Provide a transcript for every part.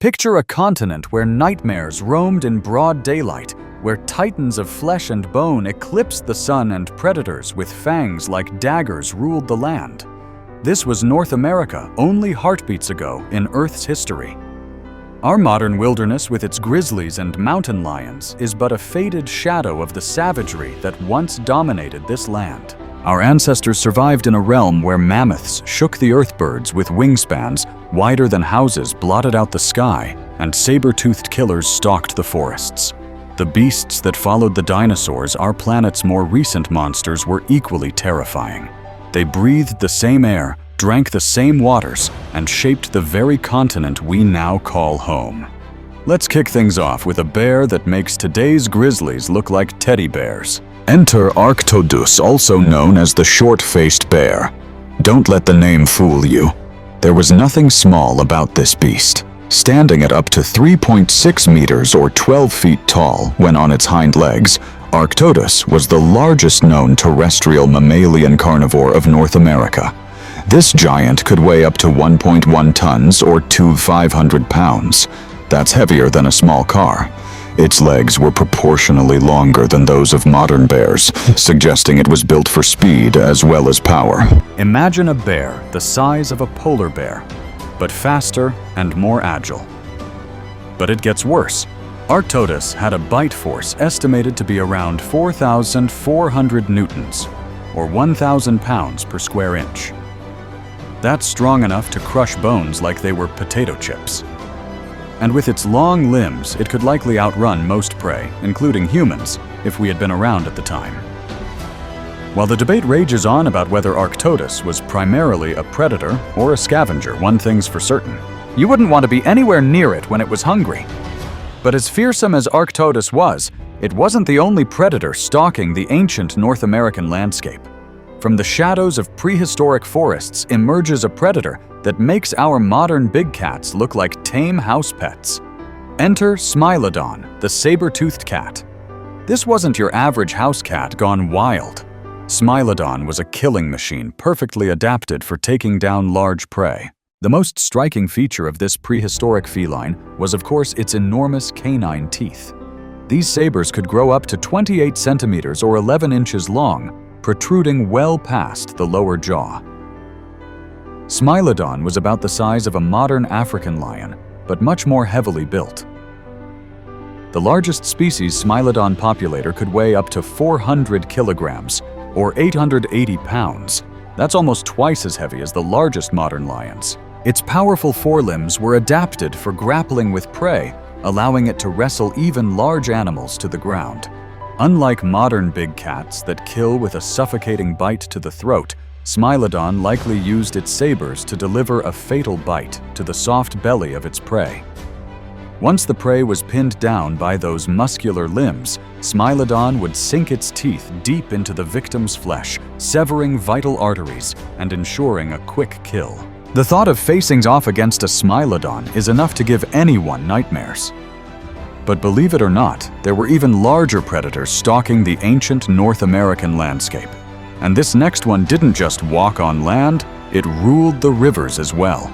Picture a continent where nightmares roamed in broad daylight, where titans of flesh and bone eclipsed the sun and predators with fangs like daggers ruled the land. This was North America only heartbeats ago in Earth's history. Our modern wilderness with its grizzlies and mountain lions is but a faded shadow of the savagery that once dominated this land. Our ancestors survived in a realm where mammoths shook the earthbirds with wingspans wider than houses blotted out the sky, and saber-toothed killers stalked the forests. The beasts that followed the dinosaurs, our planet's more recent monsters, were equally terrifying. They breathed the same air, drank the same waters, and shaped the very continent we now call home. Let's kick things off with a bear that makes today's grizzlies look like teddy bears. Enter Arctodus, also known as the short-faced bear. Don't let the name fool you. There was nothing small about this beast. Standing at up to 3.6 meters or 12 feet tall when on its hind legs, Arctodus was the largest known terrestrial mammalian carnivore of North America. This giant could weigh up to 1.1 tons or 500 pounds. That's heavier than a small car. Its legs were proportionally longer than those of modern bears, suggesting it was built for speed as well as power. Imagine a bear the size of a polar bear, but faster and more agile. But it gets worse. Arctodus had a bite force estimated to be around 4,400 newtons, or 1,000 pounds per square inch. That's strong enough to crush bones like they were potato chips. And with its long limbs, it could likely outrun most prey, including humans, if we had been around at the time. While the debate rages on about whether Arctodus was primarily a predator or a scavenger, one thing's for certain: you wouldn't want to be anywhere near it when it was hungry. But as fearsome as Arctodus was, it wasn't the only predator stalking the ancient North American landscape. From the shadows of prehistoric forests emerges a predator that makes our modern big cats look like tame house pets. Enter Smilodon, the saber-toothed cat. This wasn't your average house cat gone wild. Smilodon was a killing machine perfectly adapted for taking down large prey. The most striking feature of this prehistoric feline was, of course, its enormous canine teeth. These sabers could grow up to 28 centimeters or 11 inches long, protruding well past the lower jaw. Smilodon was about the size of a modern African lion, but much more heavily built. The largest species Smilodon populator could weigh up to 400 kilograms, or 880 pounds. That's almost twice as heavy as the largest modern lions. Its powerful forelimbs were adapted for grappling with prey, allowing it to wrestle even large animals to the ground. Unlike modern big cats that kill with a suffocating bite to the throat, Smilodon likely used its sabers to deliver a fatal bite to the soft belly of its prey. Once the prey was pinned down by those muscular limbs, Smilodon would sink its teeth deep into the victim's flesh, severing vital arteries and ensuring a quick kill. The thought of facing off against a Smilodon is enough to give anyone nightmares. But believe it or not, there were even larger predators stalking the ancient North American landscape. And this next one didn't just walk on land, it ruled the rivers as well.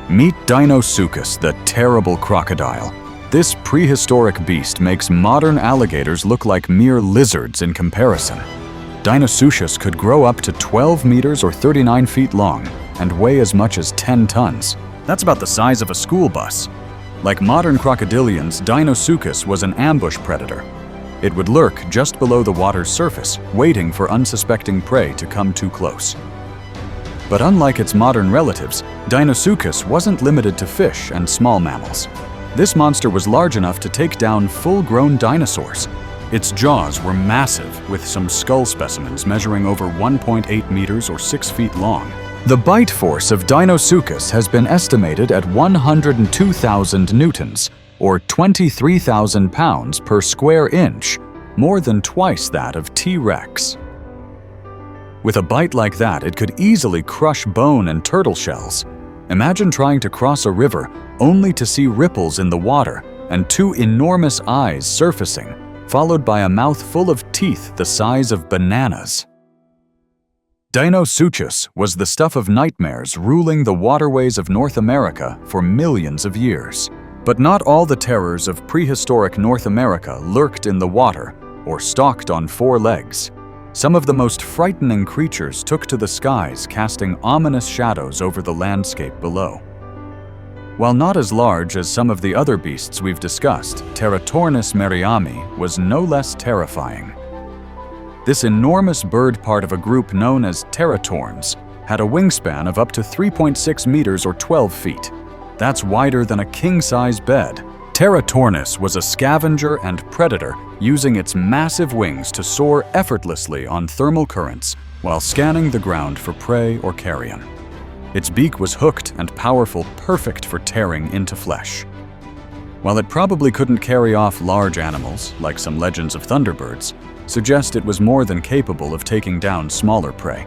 Meet Deinosuchus, the terrible crocodile. This prehistoric beast makes modern alligators look like mere lizards in comparison. Deinosuchus could grow up to 12 meters or 39 feet long and weigh as much as 10 tons. That's about the size of a school bus. Like modern crocodilians, Deinosuchus was an ambush predator. It would lurk just below the water's surface, waiting for unsuspecting prey to come too close. But unlike its modern relatives, Deinosuchus wasn't limited to fish and small mammals. This monster was large enough to take down full-grown dinosaurs. Its jaws were massive, with some skull specimens measuring over 1.8 meters or 6 feet long. The bite force of Deinosuchus has been estimated at 102,000 newtons, or 23,000 pounds per square inch, more than twice that of T-Rex. With a bite like that, it could easily crush bone and turtle shells. Imagine trying to cross a river only to see ripples in the water and two enormous eyes surfacing, followed by a mouth full of teeth the size of bananas. Deinosuchus was the stuff of nightmares ruling the waterways of North America for millions of years. But not all the terrors of prehistoric North America lurked in the water or stalked on four legs. Some of the most frightening creatures took to the skies, casting ominous shadows over the landscape below. While not as large as some of the other beasts we've discussed, Teratornis merriami was no less terrifying. This enormous bird, part of a group known as teratorns, had a wingspan of up to 3.6 meters or 12 feet. That's wider than a king-size bed. Teratornis was a scavenger and predator, using its massive wings to soar effortlessly on thermal currents while scanning the ground for prey or carrion. Its beak was hooked and powerful, perfect for tearing into flesh. While it probably couldn't carry off large animals, like some legends of thunderbirds, suggest it was more than capable of taking down smaller prey.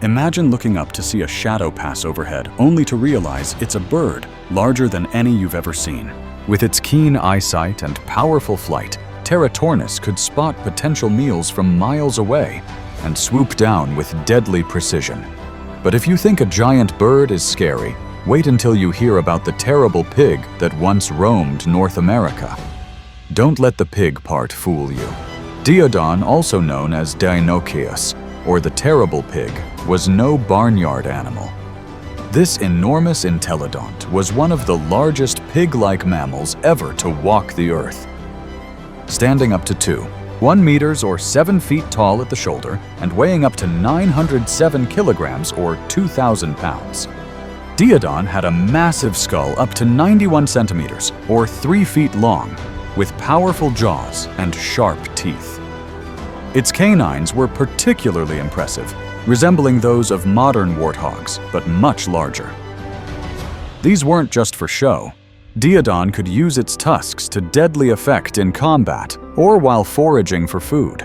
Imagine looking up to see a shadow pass overhead, only to realize it's a bird larger than any you've ever seen. With its keen eyesight and powerful flight, Teratornis could spot potential meals from miles away and swoop down with deadly precision. But if you think a giant bird is scary, wait until you hear about the terrible pig that once roamed North America. Don't let the pig part fool you. Diodon, also known as Dinoceus, or the terrible pig, was no barnyard animal. This enormous intellidont was one of the largest pig-like mammals ever to walk the earth. Standing up to 1 meters or 7 feet tall at the shoulder and weighing up to 907 kilograms or 2,000 pounds. Diodon had a massive skull up to 91 centimeters or 3 feet long, with powerful jaws and sharp teeth. Its canines were particularly impressive, resembling those of modern warthogs, but much larger. These weren't just for show. Diodon could use its tusks to deadly effect in combat or while foraging for food.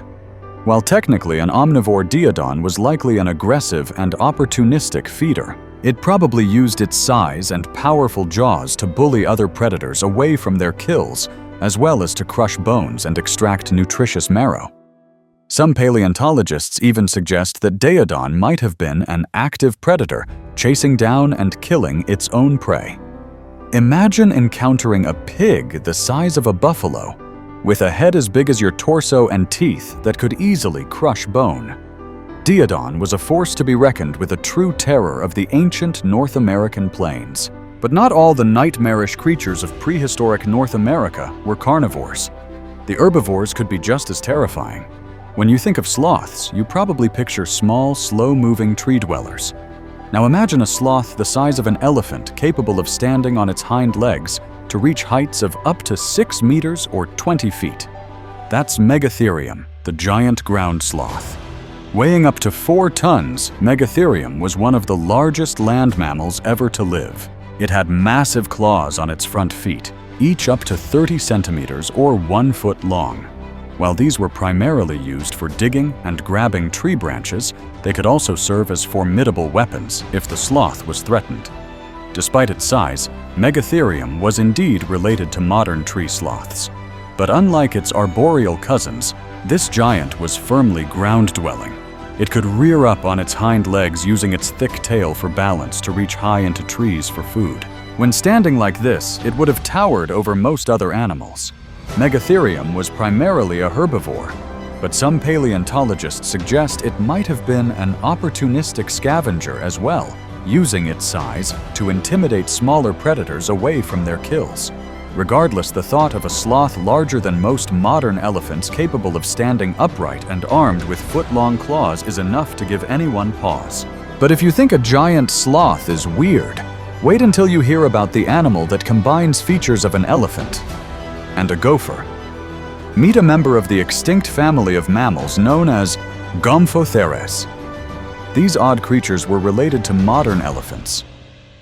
While technically an omnivore, Diodon was likely an aggressive and opportunistic feeder. It probably used its size and powerful jaws to bully other predators away from their kills, as well as to crush bones and extract nutritious marrow. Some paleontologists even suggest that Diodon might have been an active predator, chasing down and killing its own prey. Imagine encountering a pig the size of a buffalo, with a head as big as your torso and teeth that could easily crush bone. Diodon was a force to be reckoned with, a true terror of the ancient North American plains. But not all the nightmarish creatures of prehistoric North America were carnivores. The herbivores could be just as terrifying. When you think of sloths, you probably picture small, slow-moving tree dwellers. Now imagine a sloth the size of an elephant, capable of standing on its hind legs to reach heights of up to 6 meters or 20 feet. That's Megatherium, the giant ground sloth. Weighing up to 4 tons, Megatherium was one of the largest land mammals ever to live. It had massive claws on its front feet, each up to 30 centimeters or 1 foot long. While these were primarily used for digging and grabbing tree branches, they could also serve as formidable weapons if the sloth was threatened. Despite its size, Megatherium was indeed related to modern tree sloths. But unlike its arboreal cousins, this giant was firmly ground-dwelling. It could rear up on its hind legs using its thick tail for balance to reach high into trees for food. When standing like this, it would have towered over most other animals. Megatherium was primarily a herbivore, but some paleontologists suggest it might have been an opportunistic scavenger as well, using its size to intimidate smaller predators away from their kills. Regardless, the thought of a sloth larger than most modern elephants, capable of standing upright and armed with foot-long claws, is enough to give anyone pause. But if you think a giant sloth is weird, wait until you hear about the animal that combines features of an elephant and a gopher. Meet a member of the extinct family of mammals known as Gomphotheres. These odd creatures were related to modern elephants,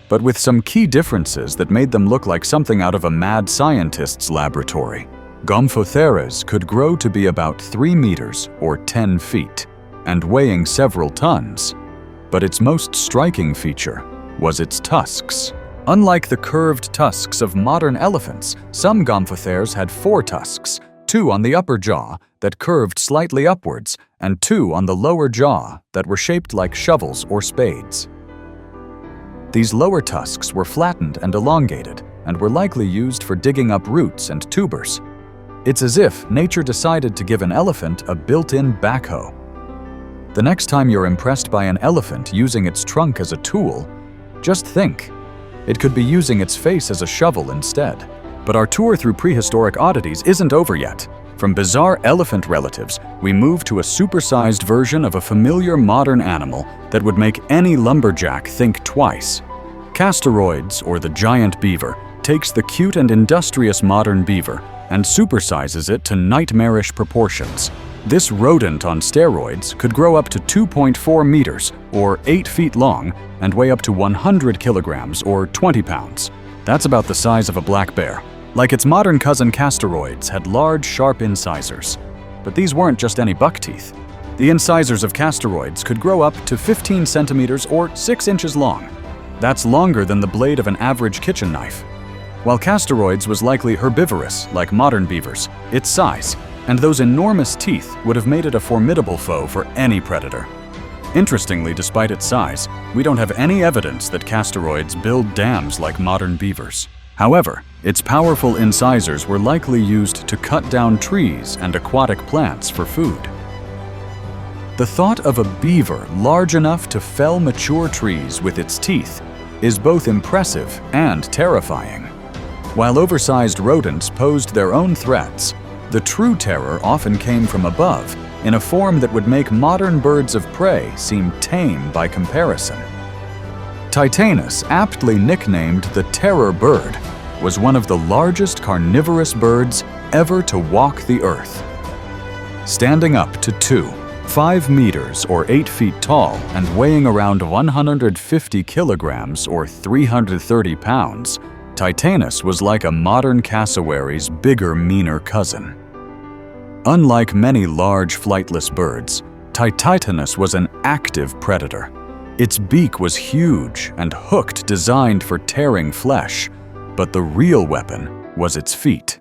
but with some key differences that made them look like something out of a mad scientist's laboratory. Gomphotheres could grow to be about 3 meters or 10 feet and weighing several tons, but its most striking feature was its tusks. Unlike the curved tusks of modern elephants, some Gomphotheres had 4 tusks, 2 on the upper jaw that curved slightly upwards and 2 on the lower jaw that were shaped like shovels or spades. These lower tusks were flattened and elongated and were likely used for digging up roots and tubers. It's as if nature decided to give an elephant a built-in backhoe. The next time you're impressed by an elephant using its trunk as a tool, just think. It could be using its face as a shovel instead. But our tour through prehistoric oddities isn't over yet. From bizarre elephant relatives, we move to a supersized version of a familiar modern animal that would make any lumberjack think twice. Castoroids, or the giant beaver, takes the cute and industrious modern beaver and supersizes it to nightmarish proportions. This rodent on steroids could grow up to 2.4 meters, or 8 feet long, and weigh up to 100 kilograms, or 20 pounds. That's about the size of a black bear. Like its modern cousin, castoroids had large, sharp incisors. But these weren't just any buck teeth. The incisors of castoroids could grow up to 15 centimeters or 6 inches long. That's longer than the blade of an average kitchen knife. While castoroids was likely herbivorous, like modern beavers, its size and those enormous teeth would have made it a formidable foe for any predator. Interestingly, despite its size, we don't have any evidence that castoroids build dams like modern beavers. However, its powerful incisors were likely used to cut down trees and aquatic plants for food. The thought of a beaver large enough to fell mature trees with its teeth is both impressive and terrifying. While oversized rodents posed their own threats, the true terror often came from above, in a form that would make modern birds of prey seem tame by comparison. Titanus, aptly nicknamed the terror bird, was one of the largest carnivorous birds ever to walk the earth. Standing up to 5 meters or 8 feet tall and weighing around 150 kilograms or 330 pounds, Titanus was like a modern cassowary's bigger, meaner cousin. Unlike many large flightless birds, Titanus was an active predator. Its beak was huge and hooked, designed for tearing flesh, but the real weapon was its feet.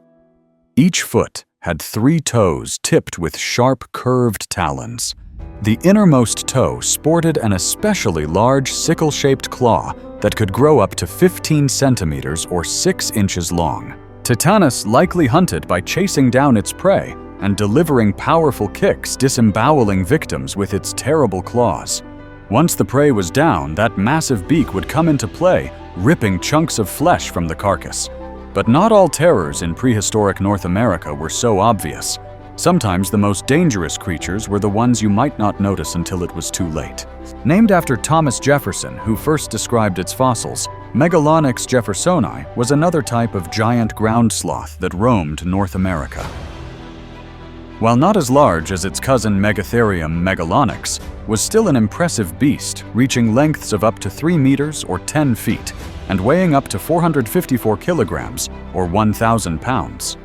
Each foot had 3 toes tipped with sharp, curved talons. The innermost toe sported an especially large sickle-shaped claw that could grow up to 15 centimeters or 6 inches long. Titanus likely hunted by chasing down its prey and delivering powerful kicks, disemboweling victims with its terrible claws. Once the prey was down, that massive beak would come into play, ripping chunks of flesh from the carcass. But not all terrors in prehistoric North America were so obvious. Sometimes the most dangerous creatures were the ones you might not notice until it was too late. Named after Thomas Jefferson, who first described its fossils, Megalonyx jeffersoni was another type of giant ground sloth that roamed North America. While not as large as its cousin Megatherium megalonyx, was still an impressive beast, reaching lengths of up to 3 meters or 10 feet, and weighing up to 454 kilograms or 1,000 pounds.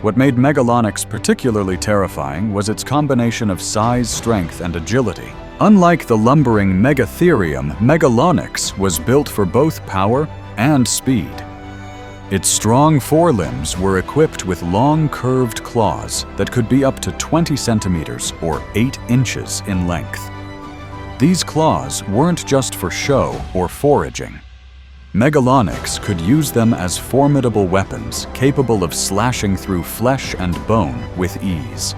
What made Megalonyx particularly terrifying was its combination of size, strength, and agility. Unlike the lumbering Megatherium, Megalonyx was built for both power and speed. Its strong forelimbs were equipped with long, curved claws that could be up to 20 centimeters or 8 inches in length. These claws weren't just for show or foraging. Megalonyx could use them as formidable weapons capable of slashing through flesh and bone with ease.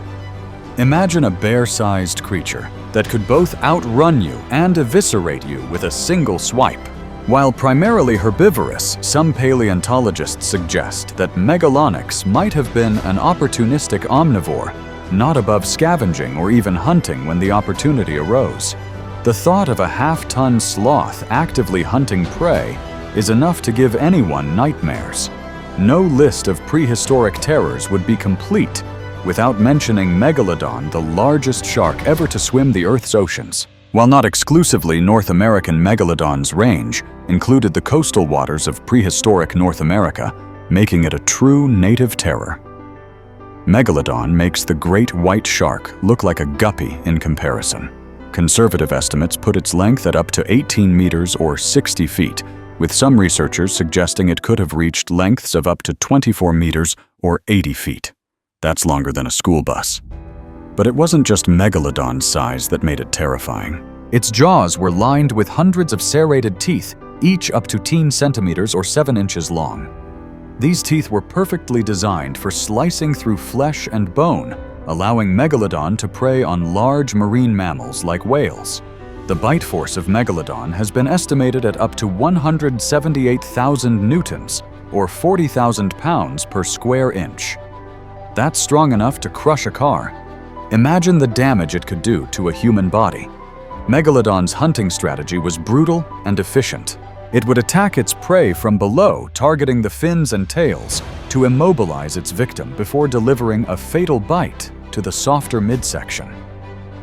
Imagine a bear-sized creature that could both outrun you and eviscerate you with a single swipe. While primarily herbivorous, some paleontologists suggest that Megalonyx might have been an opportunistic omnivore, not above scavenging or even hunting when the opportunity arose. The thought of a half-ton sloth actively hunting prey is enough to give anyone nightmares. No list of prehistoric terrors would be complete without mentioning Megalodon, the largest shark ever to swim the Earth's oceans. While not exclusively North American, Megalodon's range included the coastal waters of prehistoric North America, making it a true native terror. Megalodon makes the great white shark look like a guppy in comparison. Conservative estimates put its length at up to 18 meters or 60 feet, with some researchers suggesting it could have reached lengths of up to 24 meters or 80 feet. That's longer than a school bus. But it wasn't just Megalodon's size that made it terrifying. Its jaws were lined with hundreds of serrated teeth each up to 10 centimeters or 7 inches long. These teeth were perfectly designed for slicing through flesh and bone, allowing Megalodon to prey on large marine mammals like whales. The bite force of Megalodon has been estimated at up to 178,000 newtons, or 40,000 pounds per square inch. That's strong enough to crush a car. Imagine the damage it could do to a human body. Megalodon's hunting strategy was brutal and efficient. It would attack its prey from below, targeting the fins and tails, to immobilize its victim before delivering a fatal bite to the softer midsection.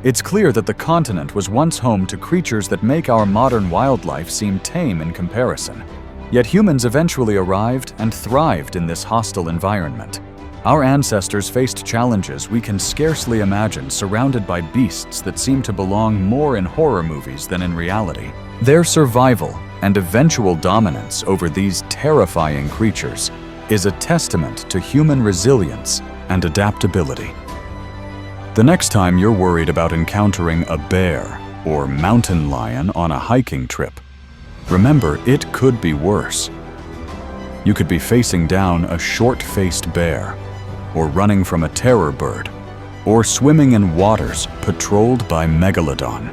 It's clear that the continent was once home to creatures that make our modern wildlife seem tame in comparison. Yet humans eventually arrived and thrived in this hostile environment. Our ancestors faced challenges we can scarcely imagine, surrounded by beasts that seem to belong more in horror movies than in reality. Their survival and eventual dominance over these terrifying creatures is a testament to human resilience and adaptability. The next time you're worried about encountering a bear or mountain lion on a hiking trip, remember it could be worse. You could be facing down a short-faced bear, or running from a terror bird, or swimming in waters patrolled by Megalodon.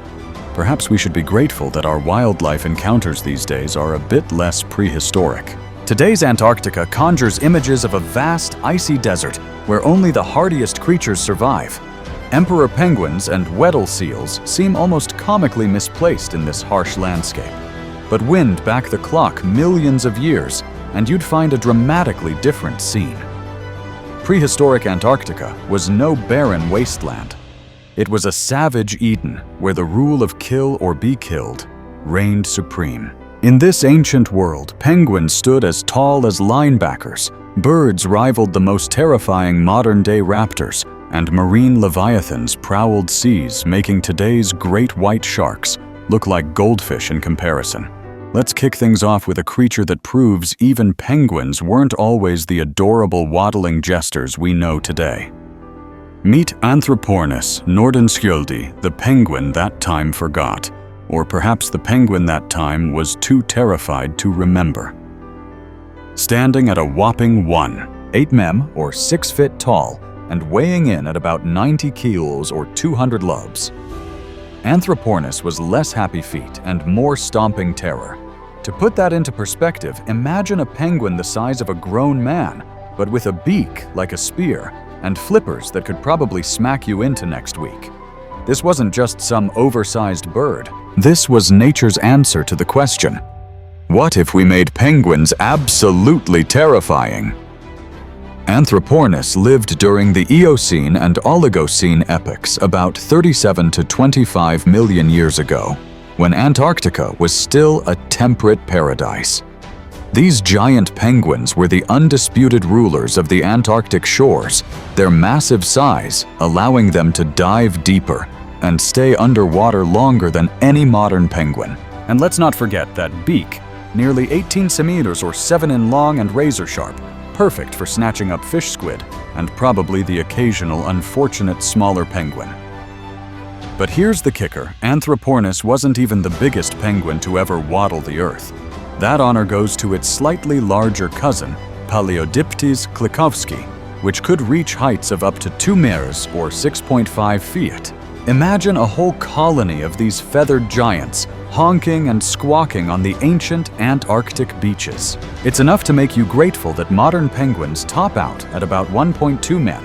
Perhaps we should be grateful that our wildlife encounters these days are a bit less prehistoric. Today's Antarctica conjures images of a vast, icy desert where only the hardiest creatures survive. Emperor penguins and Weddell seals seem almost comically misplaced in this harsh landscape. But wind back the clock millions of years, and you'd find a dramatically different scene. Prehistoric Antarctica was no barren wasteland. It was a savage Eden where the rule of kill or be killed reigned supreme. In this ancient world, penguins stood as tall as linebackers, birds rivaled the most terrifying modern-day raptors, and marine leviathans prowled seas, making today's great white sharks look like goldfish in comparison. Let's kick things off with a creature that proves even penguins weren't always the adorable waddling jesters we know today. Meet Anthropornis nordenskjoldi, the penguin that time forgot, or perhaps the penguin that time was too terrified to remember. Standing at a whopping 1.8 m or 6 feet tall, and weighing in at about 90 kilos or 200 lbs. Anthropornis was less happy feet and more stomping terror. To put that into perspective, imagine a penguin the size of a grown man, but with a beak like a spear and flippers that could probably smack you into next week. This wasn't just some oversized bird. This was nature's answer to the question, what if we made penguins absolutely terrifying? Anthropornis lived during the Eocene and Oligocene epochs about 37 to 25 million years ago, when Antarctica was still a temperate paradise. These giant penguins were the undisputed rulers of the Antarctic shores, their massive size allowing them to dive deeper and stay underwater longer than any modern penguin. And let's not forget that beak, nearly 18 centimeters or 7 in long and razor sharp, perfect for snatching up fish squid and probably the occasional unfortunate smaller penguin. But here's the kicker, Anthropornis wasn't even the biggest penguin to ever waddle the earth. That honor goes to its slightly larger cousin, Paleodiptes klikovsky, which could reach heights of up to 2 meters or 6.5 feet. Imagine a whole colony of these feathered giants honking and squawking on the ancient Antarctic beaches. It's enough to make you grateful that modern penguins top out at about 1.2 men.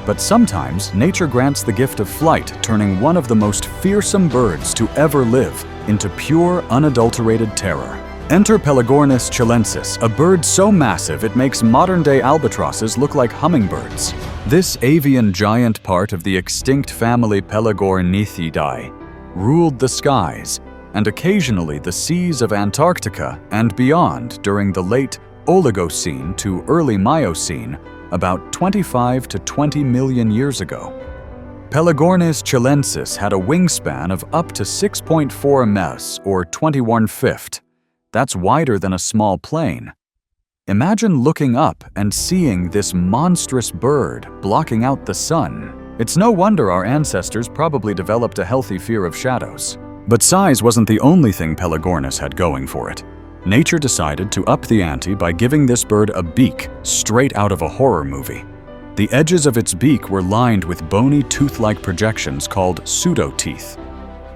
But sometimes nature grants the gift of flight, turning one of the most fearsome birds to ever live into pure, unadulterated terror. Enter Pelagornis chilensis, a bird so massive it makes modern-day albatrosses look like hummingbirds. This avian giant, part of the extinct family Pelagornithidae, ruled the skies and occasionally the seas of Antarctica and beyond during the late Oligocene to early Miocene, about 25 to 20 million years ago. Pelagornis chilensis had a wingspan of up to 6.4 ms or 21/5. That's wider than a small plane. Imagine looking up and seeing this monstrous bird blocking out the sun. It's no wonder our ancestors probably developed a healthy fear of shadows. But size wasn't the only thing Pelagornis had going for it. nature decided to up the ante by giving this bird a beak straight out of a horror movie. The edges of its beak were lined with bony tooth-like projections called pseudo-teeth.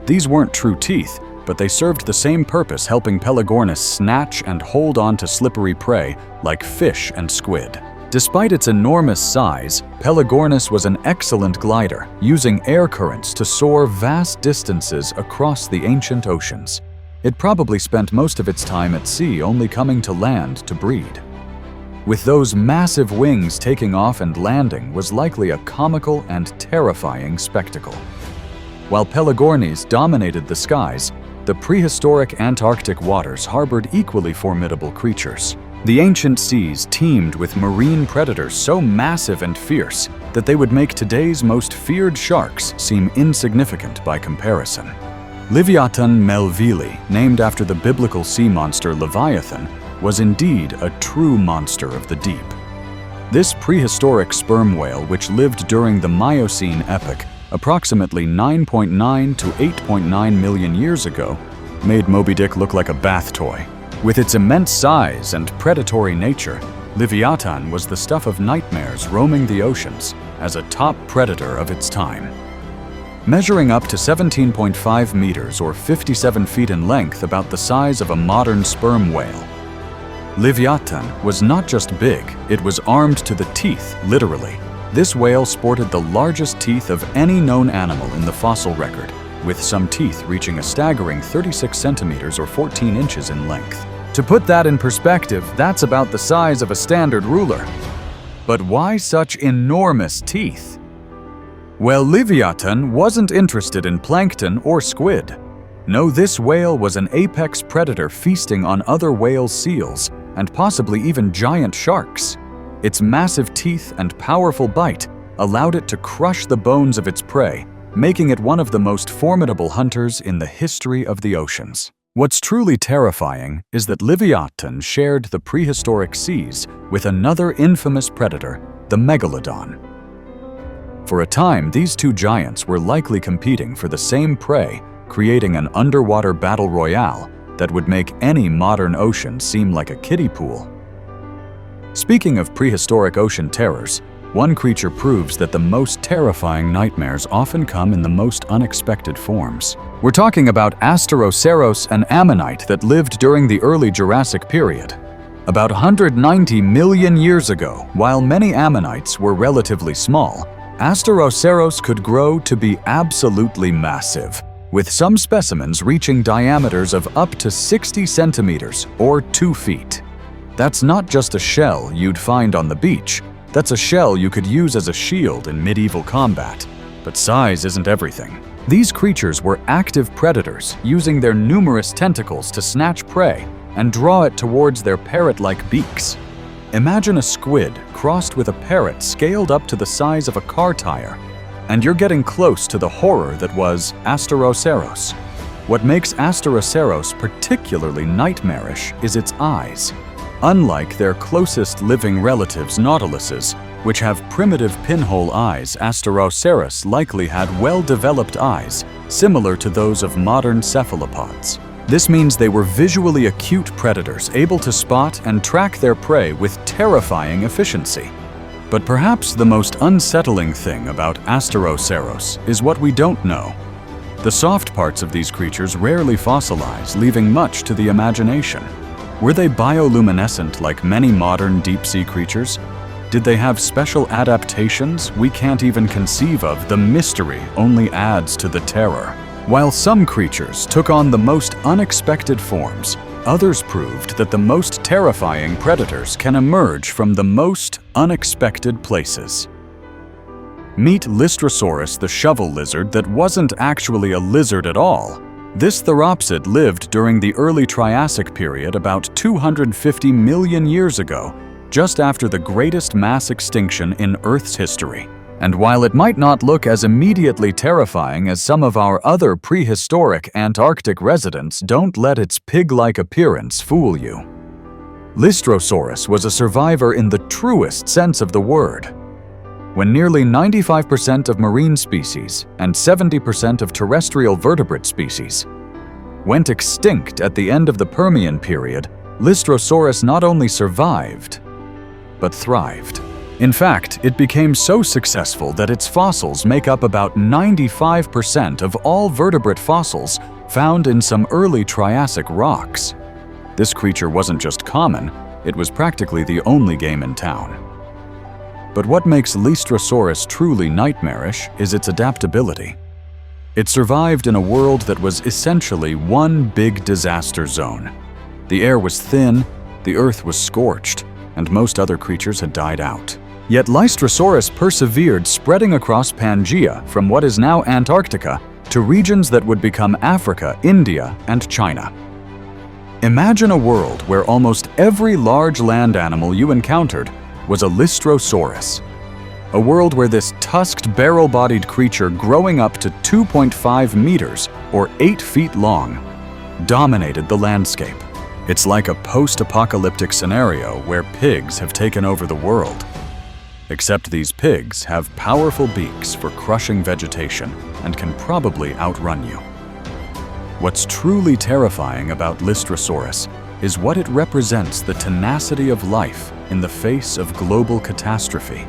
These weren't true teeth, but they served the same purpose, helping Pelagornis snatch and hold on to slippery prey like fish and squid. Despite its enormous size, Pelagornis was an excellent glider, using air currents to soar vast distances across the ancient oceans. It probably spent most of its time at sea, only coming to land to breed. With those massive wings, taking off and landing was likely a comical and terrifying spectacle. While Pelagornis dominated the skies, the prehistoric Antarctic waters harbored equally formidable creatures. The ancient seas teemed with marine predators so massive and fierce that they would make today's most feared sharks seem insignificant by comparison. Livyatan melvili, named after the biblical sea monster Leviathan, was indeed a true monster of the deep. This prehistoric sperm whale, which lived during the Miocene epoch, approximately 9.9 to 8.9 million years ago, made Moby Dick look like a bath toy. With its immense size and predatory nature, Livyatan was the stuff of nightmares roaming the oceans as a top predator of its time. Measuring up to 17.5 meters or 57 feet in length, about the size of a modern sperm whale, Livyatan was not just big, it was armed to the teeth, literally. This whale sported the largest teeth of any known animal in the fossil record, with some teeth reaching a staggering 36 centimeters or 14 inches in length. To put that in perspective, that's about the size of a standard ruler. But why such enormous teeth? Well, Livyatan wasn't interested in plankton or squid. No, this whale was an apex predator feasting on other whale seals, and possibly even giant sharks. Its massive teeth and powerful bite allowed it to crush the bones of its prey, making it one of the most formidable hunters in the history of the oceans. What's truly terrifying is that Livyatan shared the prehistoric seas with another infamous predator, the megalodon. For a time, these two giants were likely competing for the same prey, creating an underwater battle royale that would make any modern ocean seem like a kiddie pool. Speaking of prehistoric ocean terrors, one creature proves that the most terrifying nightmares often come in the most unexpected forms. We're talking about Asteroceros, an ammonite that lived during the early Jurassic period. About 190 million years ago, while many ammonites were relatively small, Asteroceros could grow to be absolutely massive, with some specimens reaching diameters of up to 60 centimeters or 2 feet. That's not just a shell you'd find on the beach. That's a shell you could use as a shield in medieval combat. But size isn't everything. These creatures were active predators, using their numerous tentacles to snatch prey and draw it towards their parrot-like beaks. Imagine a squid crossed with a parrot scaled up to the size of a car tire, and you're getting close to the horror that was Asteroceros. What makes Asteroceros particularly nightmarish is its eyes. Unlike their closest living relatives, nautiluses, which have primitive pinhole eyes, Asteroceros likely had well-developed eyes, similar to those of modern cephalopods. This means they were visually acute predators, able to spot and track their prey with terrifying efficiency. But perhaps the most unsettling thing about Asteroceros is what we don't know. The soft parts of these creatures rarely fossilize, leaving much to the imagination. Were they bioluminescent like many modern deep-sea creatures? Did they have special adaptations we can't even conceive of? The mystery only adds to the terror. While some creatures took on the most unexpected forms, others proved that the most terrifying predators can emerge from the most unexpected places. Meet Lystrosaurus, the shovel lizard that wasn't actually a lizard at all. This theropsid lived during the early Triassic period about 250 million years ago, just after the greatest mass extinction in Earth's history. And while it might not look as immediately terrifying as some of our other prehistoric Antarctic residents, don't let its pig-like appearance fool you. Lystrosaurus was a survivor in the truest sense of the word. When nearly 95% of marine species and 70% of terrestrial vertebrate species went extinct at the end of the Permian period, Lystrosaurus not only survived, but thrived. In fact, it became so successful that its fossils make up about 95% of all vertebrate fossils found in some early Triassic rocks. This creature wasn't just common, it was practically the only game in town. But what makes Lystrosaurus truly nightmarish is its adaptability. It survived in a world that was essentially one big disaster zone. The air was thin, the earth was scorched, and most other creatures had died out. Yet Lystrosaurus persevered, spreading across Pangaea from what is now Antarctica to regions that would become Africa, India, and China. Imagine a world where almost every large land animal you encountered was a Lystrosaurus. A world where this tusked, barrel-bodied creature growing up to 2.5 meters or 8 feet long dominated the landscape. It's like a post-apocalyptic scenario where pigs have taken over the world. Except these pigs have powerful beaks for crushing vegetation and can probably outrun you. What's truly terrifying about Lystrosaurus is what it represents: the tenacity of life in the face of global catastrophe.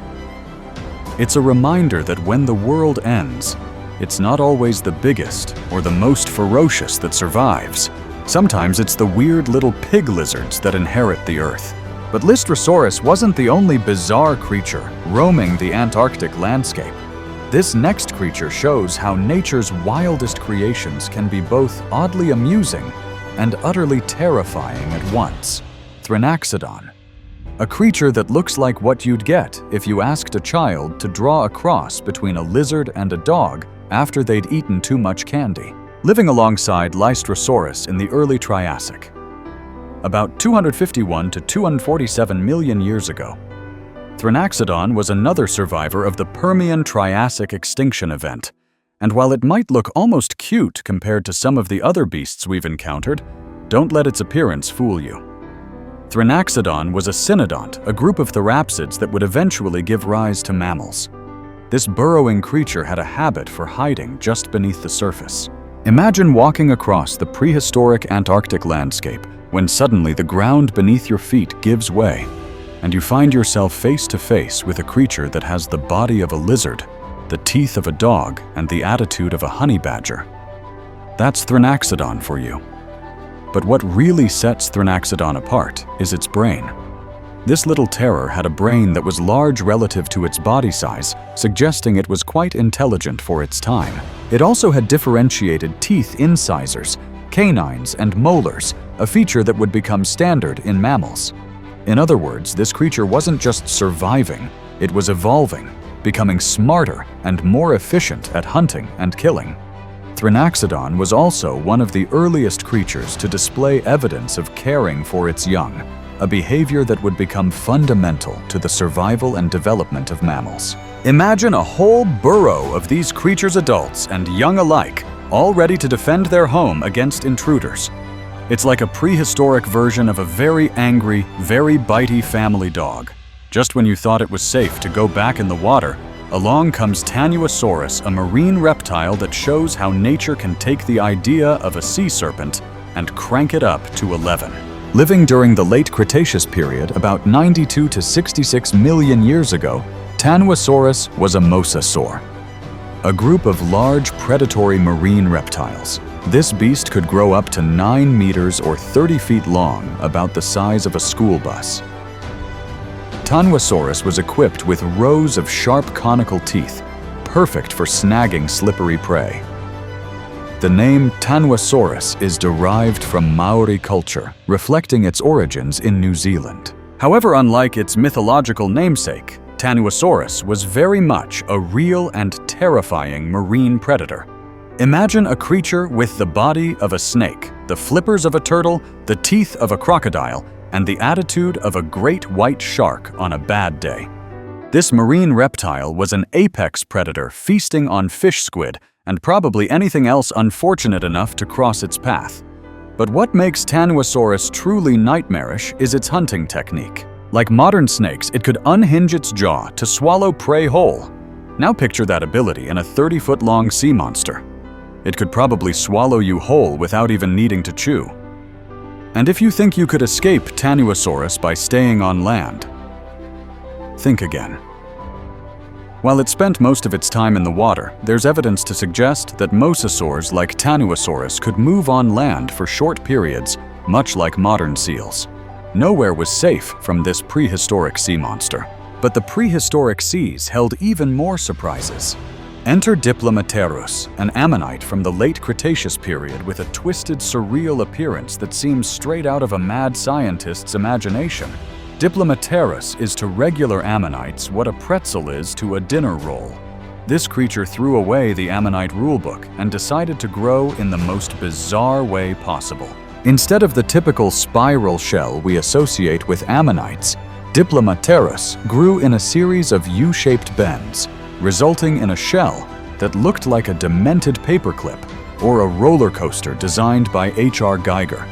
It's a reminder that when the world ends, it's not always the biggest or the most ferocious that survives. Sometimes it's the weird little pig lizards that inherit the earth. But Lystrosaurus wasn't the only bizarre creature roaming the Antarctic landscape. This next creature shows how nature's wildest creations can be both oddly amusing and utterly terrifying at once. Thrinaxodon. A creature that looks like what you'd get if you asked a child to draw a cross between a lizard and a dog after they'd eaten too much candy. Living alongside Lystrosaurus in the early Triassic, about 251 to 247 million years ago, Thrinaxodon was another survivor of the Permian-Triassic extinction event. And while it might look almost cute compared to some of the other beasts we've encountered, don't let its appearance fool you. Thrinaxodon was a cynodont, a group of therapsids that would eventually give rise to mammals. This burrowing creature had a habit for hiding just beneath the surface. Imagine walking across the prehistoric Antarctic landscape when suddenly the ground beneath your feet gives way, and you find yourself face to face with a creature that has the body of a lizard, the teeth of a dog, and the attitude of a honey badger. That's Thrinaxodon for you. But what really sets Thrinaxodon apart is its brain. This little terror had a brain that was large relative to its body size, suggesting it was quite intelligent for its time. It also had differentiated teeth incisors, canines, and molars, a feature that would become standard in mammals. In other words, this creature wasn't just surviving, it was evolving, becoming smarter and more efficient at hunting and killing. Thrinaxodon was also one of the earliest creatures to display evidence of caring for its young, a behavior that would become fundamental to the survival and development of mammals. Imagine a whole burrow of these creatures, adults and young alike, all ready to defend their home against intruders. It's like a prehistoric version of a very angry, very bitey family dog. Just when you thought it was safe to go back in the water, along comes Tannuosaurus, a marine reptile that shows how nature can take the idea of a sea serpent and crank it up to 11. Living during the late Cretaceous period, about 92 to 66 million years ago, Tannuosaurus was a mosasaur, a group of large predatory marine reptiles. This beast could grow up to 9 meters or 30 feet long, about the size of a school bus. Tannuosaurus was equipped with rows of sharp conical teeth, perfect for snagging slippery prey. The name Tannuosaurus is derived from Maori culture, reflecting its origins in New Zealand. However, unlike its mythological namesake, Tannuosaurus was very much a real and terrifying marine predator. Imagine a creature with the body of a snake, the flippers of a turtle, the teeth of a crocodile, and the attitude of a great white shark on a bad day. This marine reptile was an apex predator feasting on fish squid and probably anything else unfortunate enough to cross its path. But what makes Tannuosaurus truly nightmarish is its hunting technique. Like modern snakes, it could unhinge its jaw to swallow prey whole. Now picture that ability in a 30-foot-long sea monster. It could probably swallow you whole without even needing to chew. And if you think you could escape Tannuosaurus by staying on land, think again. While it spent most of its time in the water, there's evidence to suggest that mosasaurs like Tannuosaurus could move on land for short periods, much like modern seals. Nowhere was safe from this prehistoric sea monster. But the prehistoric seas held even more surprises. Enter Diplomaterus, an ammonite from the late Cretaceous period with a twisted, surreal appearance that seems straight out of a mad scientist's imagination. Diplomaterus is to regular ammonites what a pretzel is to a dinner roll. This creature threw away the ammonite rulebook and decided to grow in the most bizarre way possible. Instead of the typical spiral shell we associate with ammonites, Diplomaterus grew in a series of U-shaped bends, resulting in a shell that looked like a demented paperclip or a roller coaster designed by H.R. Geiger.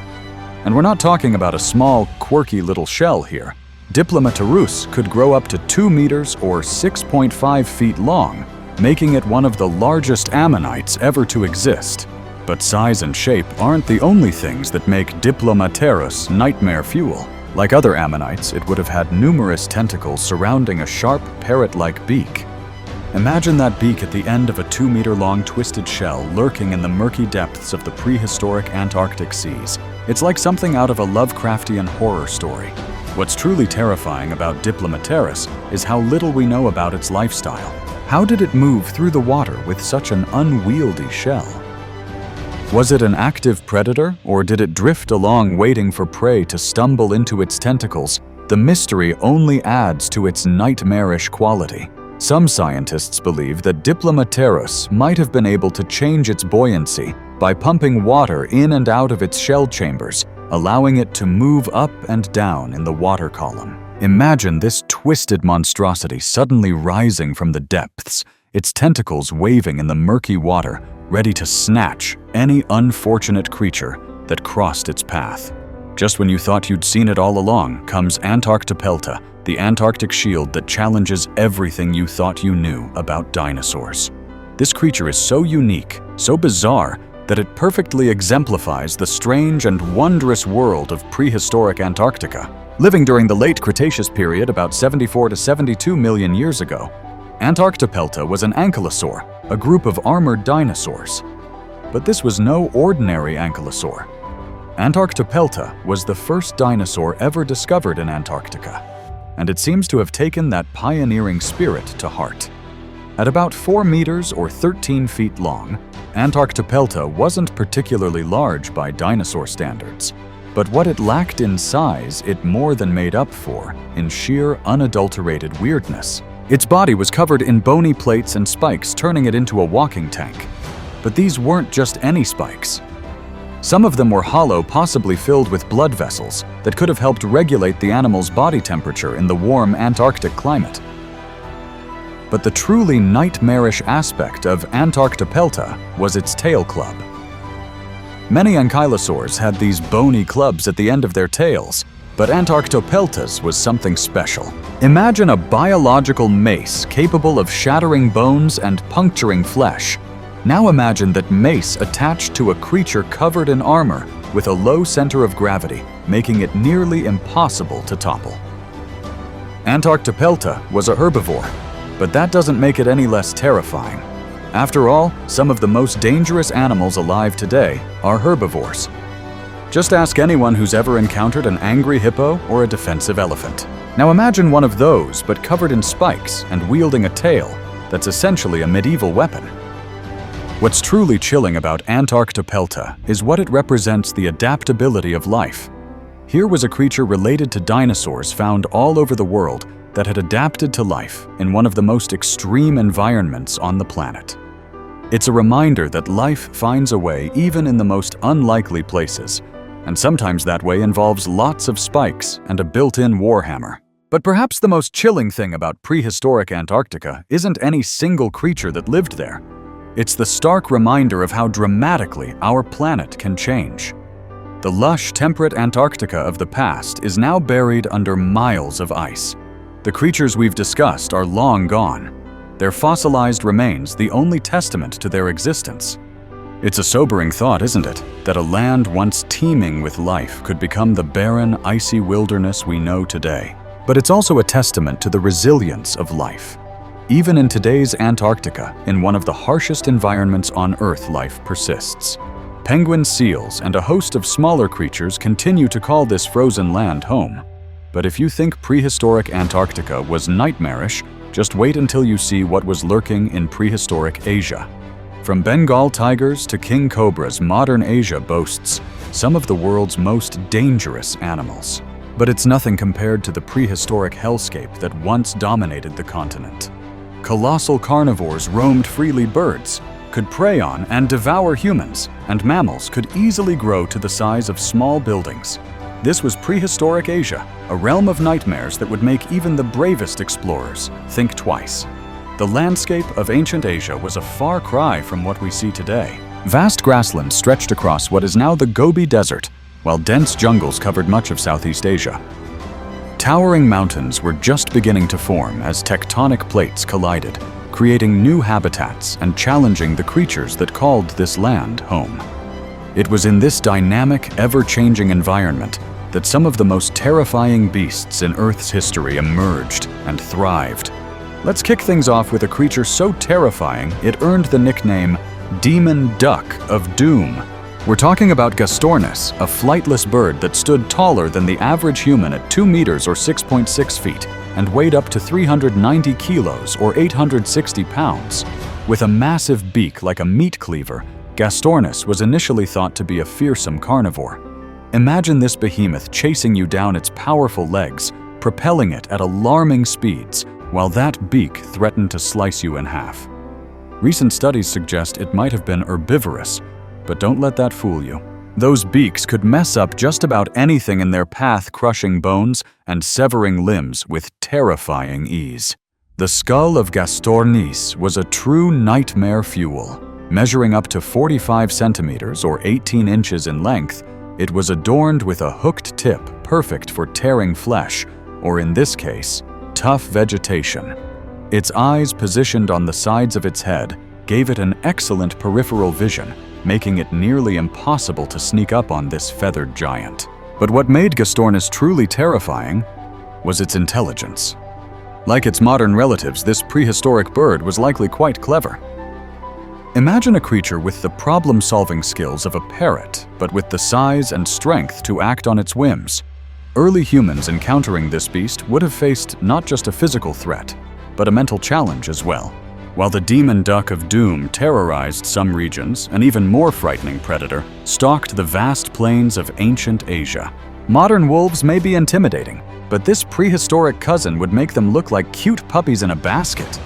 And we're not talking about a small, quirky little shell here. Diplomaterus could grow up to 2 meters or 6.5 feet long, making it one of the largest ammonites ever to exist. But size and shape aren't the only things that make Diplomaterus nightmare fuel. Like other ammonites, it would have had numerous tentacles surrounding a sharp, parrot-like beak. Imagine that beak at the end of a 2-meter-long twisted shell lurking in the murky depths of the prehistoric Antarctic seas. It's like something out of a Lovecraftian horror story. What's truly terrifying about Diplomaterus is how little we know about its lifestyle. How did it move through the water with such an unwieldy shell? Was it an active predator, or did it drift along waiting for prey to stumble into its tentacles? The mystery only adds to its nightmarish quality. Some scientists believe that Diplomaterus might have been able to change its buoyancy by pumping water in and out of its shell chambers, allowing it to move up and down in the water column. Imagine this twisted monstrosity suddenly rising from the depths, its tentacles waving in the murky water, ready to snatch any unfortunate creature that crossed its path. Just when you thought you'd seen it all along comes Antarctopelta, the Antarctic shield that challenges everything you thought you knew about dinosaurs. This creature is so unique, so bizarre, that it perfectly exemplifies the strange and wondrous world of prehistoric Antarctica. Living during the late Cretaceous period about 74 to 72 million years ago, Antarctopelta was an ankylosaur, a group of armored dinosaurs. But this was no ordinary ankylosaur. Antarctopelta was the first dinosaur ever discovered in Antarctica, and it seems to have taken that pioneering spirit to heart. At about 4 meters or 13 feet long, Antarctopelta wasn't particularly large by dinosaur standards, but what it lacked in size it more than made up for in sheer unadulterated weirdness. Its body was covered in bony plates and spikes, turning it into a walking tank. But these weren't just any spikes. Some of them were hollow, possibly filled with blood vessels that could have helped regulate the animal's body temperature in the warm Antarctic climate. But the truly nightmarish aspect of Antarctopelta was its tail club. Many ankylosaurs had these bony clubs at the end of their tails, but Antarctopelta's was something special. Imagine a biological mace capable of shattering bones and puncturing flesh. Now imagine that mace attached to a creature covered in armor with a low center of gravity, making it nearly impossible to topple. Antarctopelta was a herbivore, but that doesn't make it any less terrifying. After all, some of the most dangerous animals alive today are herbivores. Just ask anyone who's ever encountered an angry hippo or a defensive elephant. Now imagine one of those, but covered in spikes and wielding a tail that's essentially a medieval weapon. What's truly chilling about Antarctopelta is what it represents: the adaptability of life. Here was a creature related to dinosaurs found all over the world that had adapted to life in one of the most extreme environments on the planet. It's a reminder that life finds a way even in the most unlikely places, and sometimes that way involves lots of spikes and a built-in warhammer. But perhaps the most chilling thing about prehistoric Antarctica isn't any single creature that lived there. It's the stark reminder of how dramatically our planet can change. The lush, temperate Antarctica of the past is now buried under miles of ice. The creatures we've discussed are long gone, their fossilized remains the only testament to their existence. It's a sobering thought, isn't it, that a land once teeming with life could become the barren, icy wilderness we know today. But it's also a testament to the resilience of life. Even in today's Antarctica, in one of the harshest environments on Earth, life persists. Penguin seals and a host of smaller creatures continue to call this frozen land home. But if you think prehistoric Antarctica was nightmarish, just wait until you see what was lurking in prehistoric Asia. From Bengal tigers to king cobras, modern Asia boasts some of the world's most dangerous animals. But it's nothing compared to the prehistoric hellscape that once dominated the continent. Colossal carnivores roamed freely. Birds could prey on and devour humans, and mammals could easily grow to the size of small buildings. This was prehistoric Asia, a realm of nightmares that would make even the bravest explorers think twice. The landscape of ancient Asia was a far cry from what we see today. Vast grasslands stretched across what is now the Gobi Desert, while dense jungles covered much of Southeast Asia. Towering mountains were just beginning to form as tectonic plates collided, creating new habitats and challenging the creatures that called this land home. It was in this dynamic, ever-changing environment that some of the most terrifying beasts in Earth's history emerged and thrived. Let's kick things off with a creature so terrifying it earned the nickname Demon Duck of Doom. We're talking about Gastornis, a flightless bird that stood taller than the average human at 2 meters or 6.6 feet and weighed up to 390 kilos or 860 pounds. With a massive beak like a meat cleaver, Gastornis was initially thought to be a fearsome carnivore. Imagine this behemoth chasing you down its powerful legs, propelling it at alarming speeds, while that beak threatened to slice you in half. Recent studies suggest it might have been herbivorous, but don't let that fool you. Those beaks could mess up just about anything in their path, crushing bones and severing limbs with terrifying ease. The skull of Gastornis was a true nightmare fuel. Measuring up to 45 centimeters or 18 inches in length, it was adorned with a hooked tip perfect for tearing flesh, or in this case, tough vegetation. Its eyes, positioned on the sides of its head, gave it an excellent peripheral vision, making it nearly impossible to sneak up on this feathered giant. But what made Gastornis truly terrifying was its intelligence. Like its modern relatives, this prehistoric bird was likely quite clever. Imagine a creature with the problem-solving skills of a parrot, but with the size and strength to act on its whims. Early humans encountering this beast would have faced not just a physical threat, but a mental challenge as well. While the Demon Duck of Doom terrorized some regions, an even more frightening predator stalked the vast plains of ancient Asia. Modern wolves may be intimidating, but this prehistoric cousin would make them look like cute puppies in a basket.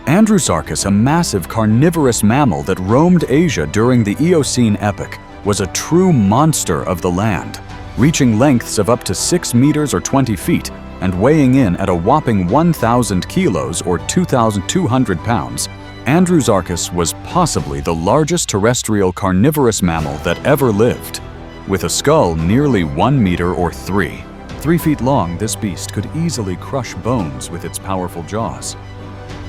Andrewsarchus, a massive carnivorous mammal that roamed Asia during the Eocene epoch, was a true monster of the land, reaching lengths of up to 6 meters or 20 feet, and weighing in at a whopping 1,000 kilos or 2,200 pounds, Andrewsarchus was possibly the largest terrestrial carnivorous mammal that ever lived. With a skull nearly 1 meter or 3 feet long, this beast could easily crush bones with its powerful jaws.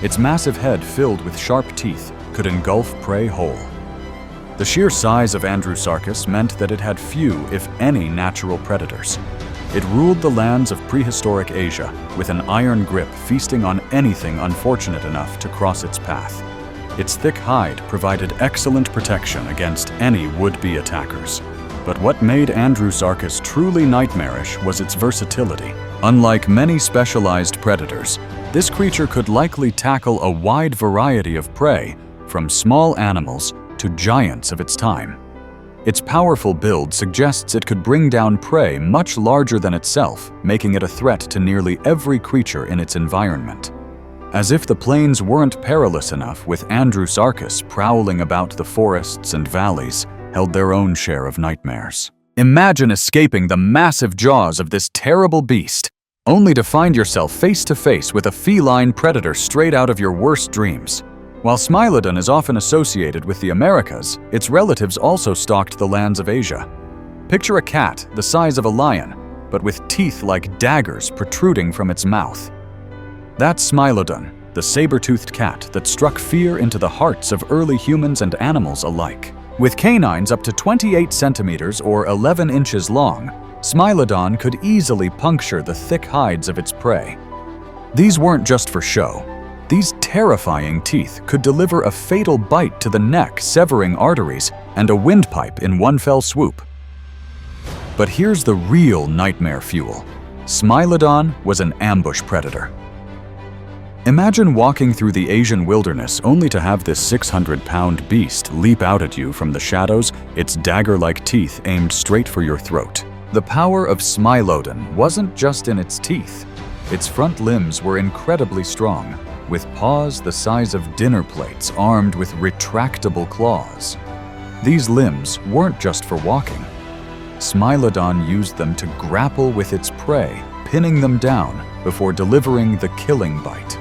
Its massive head, filled with sharp teeth, could engulf prey whole. The sheer size of Andrewsarchus meant that it had few, if any, natural predators. It ruled the lands of prehistoric Asia with an iron grip, feasting on anything unfortunate enough to cross its path. Its thick hide provided excellent protection against any would-be attackers. But what made Andrewsarchus truly nightmarish was its versatility. Unlike many specialized predators, this creature could likely tackle a wide variety of prey, from small animals to giants of its time. Its powerful build suggests it could bring down prey much larger than itself, making it a threat to nearly every creature in its environment. As if the plains weren't perilous enough, with Andrewsarchus prowling about the forests and valleys, held their own share of nightmares. Imagine escaping the massive jaws of this terrible beast, only to find yourself face to face with a feline predator straight out of your worst dreams. While Smilodon is often associated with the Americas, its relatives also stalked the lands of Asia. Picture a cat the size of a lion, but with teeth like daggers protruding from its mouth. That's Smilodon, the saber-toothed cat that struck fear into the hearts of early humans and animals alike. With canines up to 28 centimeters or 11 inches long, Smilodon could easily puncture the thick hides of its prey. These weren't just for show. These terrifying teeth could deliver a fatal bite to the neck, severing arteries, and a windpipe in one fell swoop. But here's the real nightmare fuel. Smilodon was an ambush predator. Imagine walking through the Asian wilderness only to have this 600-pound beast leap out at you from the shadows, its dagger-like teeth aimed straight for your throat. The power of Smilodon wasn't just in its teeth. Its front limbs were incredibly strong, with paws the size of dinner plates armed with retractable claws. These limbs weren't just for walking. Smilodon used them to grapple with its prey, pinning them down before delivering the killing bite.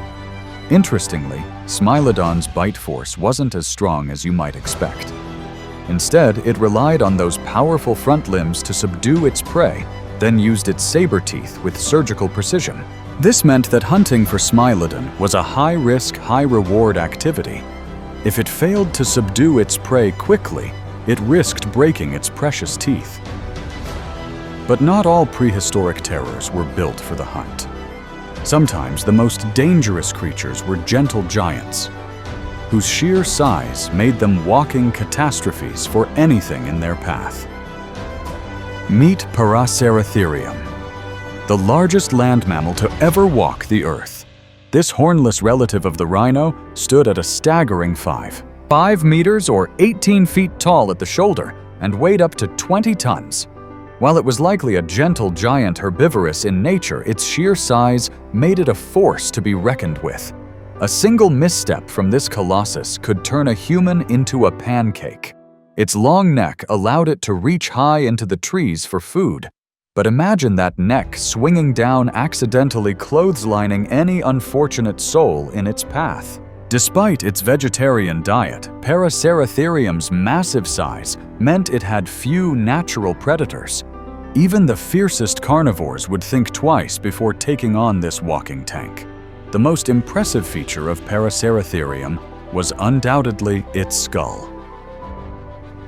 Interestingly, Smilodon's bite force wasn't as strong as you might expect. Instead, it relied on those powerful front limbs to subdue its prey, then used its saber teeth with surgical precision. This meant that hunting for Smilodon was a high-risk, high-reward activity. If it failed to subdue its prey quickly, it risked breaking its precious teeth. But not all prehistoric terrors were built for the hunt. Sometimes the most dangerous creatures were gentle giants, whose sheer size made them walking catastrophes for anything in their path. Meet Paraceratherium, the largest land mammal to ever walk the earth. This hornless relative of the rhino stood at a staggering 5 meters or 18 feet tall at the shoulder and weighed up to 20 tons. While it was likely a gentle giant herbivorous in nature, its sheer size made it a force to be reckoned with. A single misstep from this colossus could turn a human into a pancake. Its long neck allowed it to reach high into the trees for food. But imagine that neck swinging down, accidentally clotheslining any unfortunate soul in its path. Despite its vegetarian diet, Paraceratherium's massive size meant it had few natural predators. Even the fiercest carnivores would think twice before taking on this walking tank. The most impressive feature of Paraceratherium was undoubtedly its skull.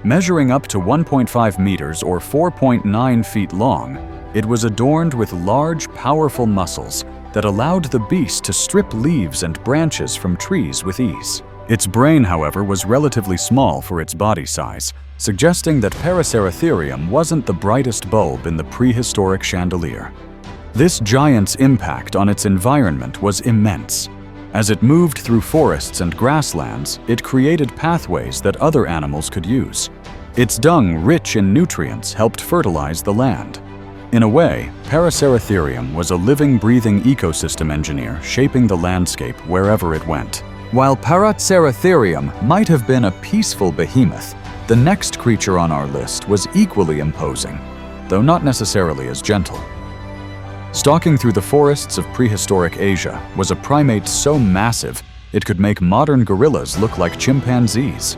Measuring up to 1.5 meters or 4.9 feet long, it was adorned with large, powerful muscles that allowed the beast to strip leaves and branches from trees with ease. Its brain, however, was relatively small for its body size, suggesting that Paraceratherium wasn't the brightest bulb in the prehistoric chandelier. This giant's impact on its environment was immense. As it moved through forests and grasslands, it created pathways that other animals could use. Its dung, rich in nutrients, helped fertilize the land. In a way, Paraceratherium was a living, breathing ecosystem engineer shaping the landscape wherever it went. While Paraceratherium might have been a peaceful behemoth, the next creature on our list was equally imposing, though not necessarily as gentle. Stalking through the forests of prehistoric Asia was a primate so massive it could make modern gorillas look like chimpanzees.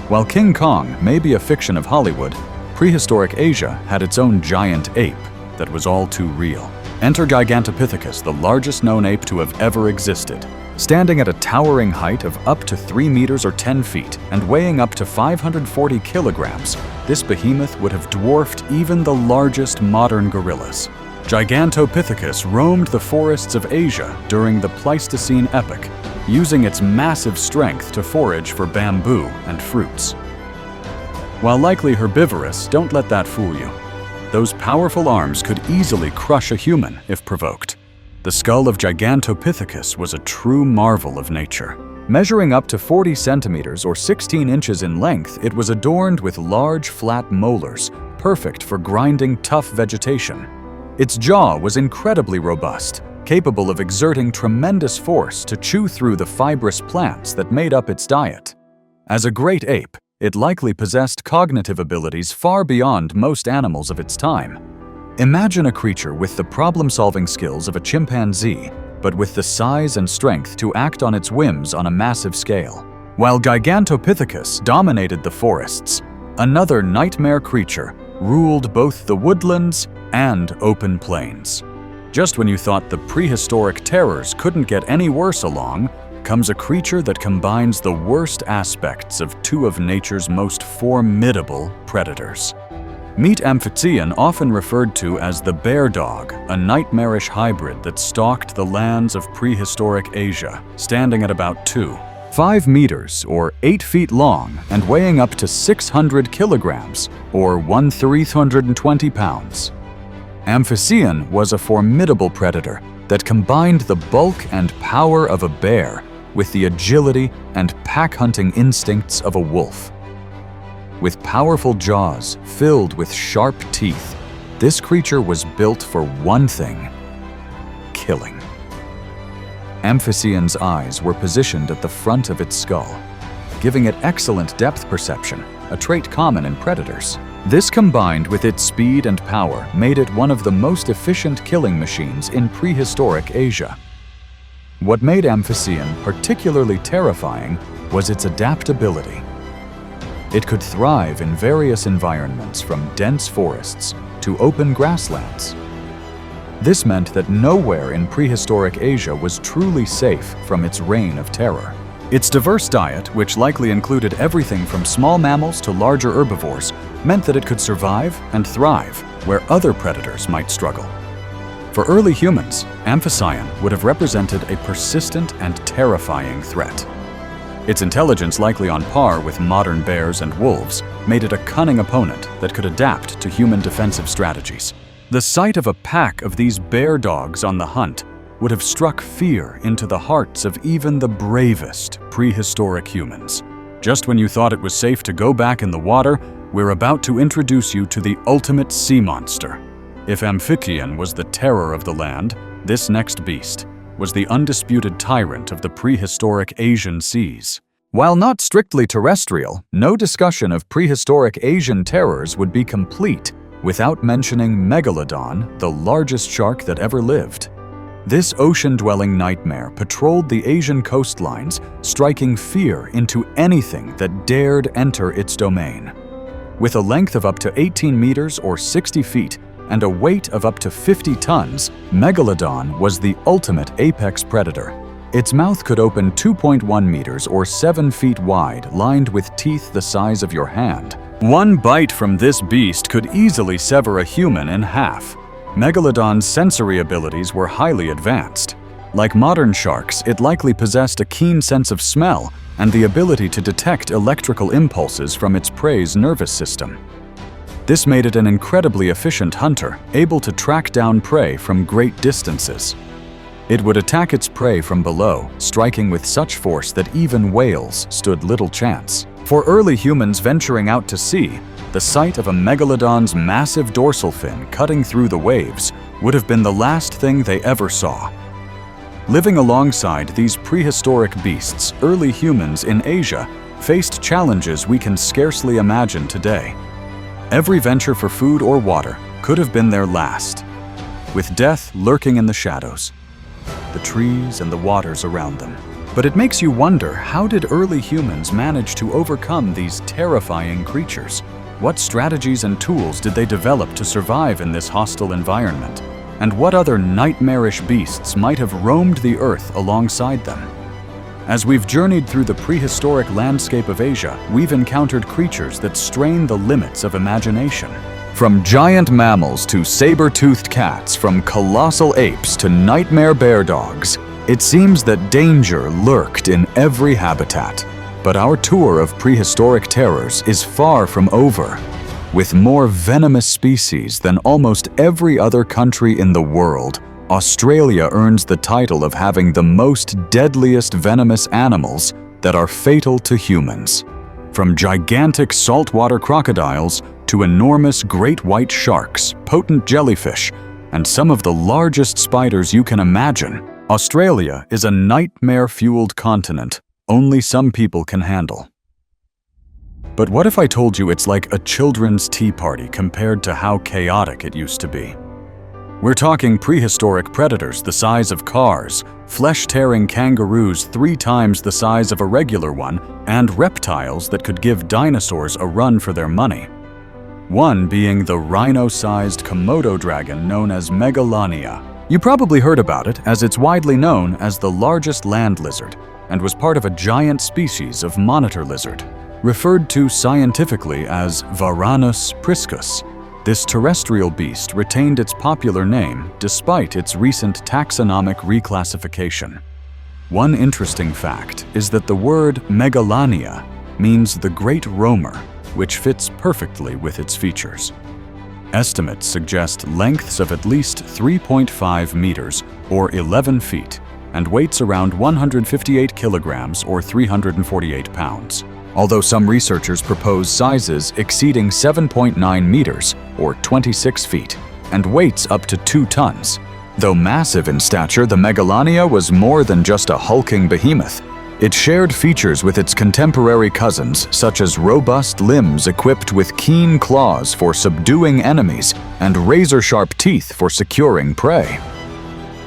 While King Kong may be a fiction of Hollywood, prehistoric Asia had its own giant ape that was all too real. Enter Gigantopithecus, the largest known ape to have ever existed. Standing at a towering height of up to 3 meters or 10 feet and weighing up to 540 kilograms, this behemoth would have dwarfed even the largest modern gorillas. Gigantopithecus roamed the forests of Asia during the Pleistocene epoch, using its massive strength to forage for bamboo and fruits. While likely herbivorous, don't let that fool you. Those powerful arms could easily crush a human if provoked. The skull of Gigantopithecus was a true marvel of nature. Measuring up to 40 centimeters or 16 inches in length, it was adorned with large, flat molars, perfect for grinding tough vegetation. Its jaw was incredibly robust, capable of exerting tremendous force to chew through the fibrous plants that made up its diet. As a great ape, it likely possessed cognitive abilities far beyond most animals of its time. Imagine a creature with the problem-solving skills of a chimpanzee, but with the size and strength to act on its whims on a massive scale. While Gigantopithecus dominated the forests, another nightmare creature ruled both the woodlands and open plains. Just when you thought the prehistoric terrors couldn't get any worse along, comes a creature that combines the worst aspects of two of nature's most formidable predators. Meet Amphitryon, often referred to as the bear dog, a nightmarish hybrid that stalked the lands of prehistoric Asia, standing at about 5 meters or 8 feet long and weighing up to 600 kilograms or 1,320 pounds. Amphitryon was a formidable predator that combined the bulk and power of a bear with the agility and pack-hunting instincts of a wolf. With powerful jaws filled with sharp teeth, this creature was built for one thing: killing. Amphicyon's eyes were positioned at the front of its skull, giving it excellent depth perception, a trait common in predators. This, combined with its speed and power, made it one of the most efficient killing machines in prehistoric Asia. What made Amphitryon particularly terrifying was its adaptability. It could thrive in various environments, from dense forests to open grasslands. This meant that nowhere in prehistoric Asia was truly safe from its reign of terror. Its diverse diet, which likely included everything from small mammals to larger herbivores, meant that it could survive and thrive where other predators might struggle. For early humans, Amphitryon would have represented a persistent and terrifying threat. Its intelligence, likely on par with modern bears and wolves, made it a cunning opponent that could adapt to human defensive strategies. The sight of a pack of these bear dogs on the hunt would have struck fear into the hearts of even the bravest prehistoric humans. Just when you thought it was safe to go back in the water, we're about to introduce you to the ultimate sea monster. If Amphitryon was the terror of the land, this next beast was the undisputed tyrant of the prehistoric Asian seas. While not strictly terrestrial, no discussion of prehistoric Asian terrors would be complete without mentioning Megalodon, the largest shark that ever lived. This ocean-dwelling nightmare patrolled the Asian coastlines, striking fear into anything that dared enter its domain. With a length of up to 18 meters or 60 feet and a weight of up to 50 tons, Megalodon was the ultimate apex predator. Its mouth could open 2.1 meters or 7 feet wide, lined with teeth the size of your hand. One bite from this beast could easily sever a human in half. Megalodon's sensory abilities were highly advanced. Like modern sharks, it likely possessed a keen sense of smell and the ability to detect electrical impulses from its prey's nervous system. This made it an incredibly efficient hunter, able to track down prey from great distances. It would attack its prey from below, striking with such force that even whales stood little chance. For early humans venturing out to sea, the sight of a megalodon's massive dorsal fin cutting through the waves would have been the last thing they ever saw. Living alongside these prehistoric beasts, early humans in Asia faced challenges we can scarcely imagine today. Every venture for food or water could have been their last, with death lurking in the shadows, the trees and the waters around them. But it makes you wonder, how did early humans manage to overcome these terrifying creatures? What strategies and tools did they develop to survive in this hostile environment? And what other nightmarish beasts might have roamed the earth alongside them? As we've journeyed through the prehistoric landscape of Asia, we've encountered creatures that strain the limits of imagination. From giant mammals to saber-toothed cats, from colossal apes to nightmare bear dogs, it seems that danger lurked in every habitat. But our tour of prehistoric terrors is far from over. With more venomous species than almost every other country in the world, Australia earns the title of having the most deadliest venomous animals that are fatal to humans. From gigantic saltwater crocodiles to enormous great white sharks, potent jellyfish, and some of the largest spiders you can imagine, Australia is a nightmare-fueled continent only some people can handle. But what if I told you it's like a children's tea party compared to how chaotic it used to be? We're talking prehistoric predators the size of cars, flesh-tearing kangaroos 3 times the size of a regular one, and reptiles that could give dinosaurs a run for their money. One being the rhino-sized Komodo dragon known as Megalania. You probably heard about it as it's widely known as the largest land lizard and was part of a giant species of monitor lizard, referred to scientifically as Varanus priscus. This terrestrial beast retained its popular name despite its recent taxonomic reclassification. One interesting fact is that the word megalania means the great roamer, which fits perfectly with its features. Estimates suggest lengths of at least 3.5 meters or 11 feet and weights around 158 kilograms or 348 pounds. Although some researchers propose sizes exceeding 7.9 meters or 26 feet and weights up to 2 tons. Though massive in stature, the Megalania was more than just a hulking behemoth. It shared features with its contemporary cousins, such as robust limbs equipped with keen claws for subduing enemies and razor-sharp teeth for securing prey.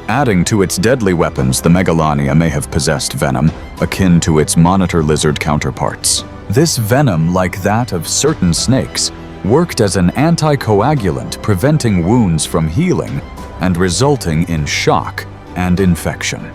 Adding to its deadly weapons, the Megalania may have possessed venom, akin to its monitor lizard counterparts. This venom, like that of certain snakes, worked as an anticoagulant, preventing wounds from healing and resulting in shock and infection.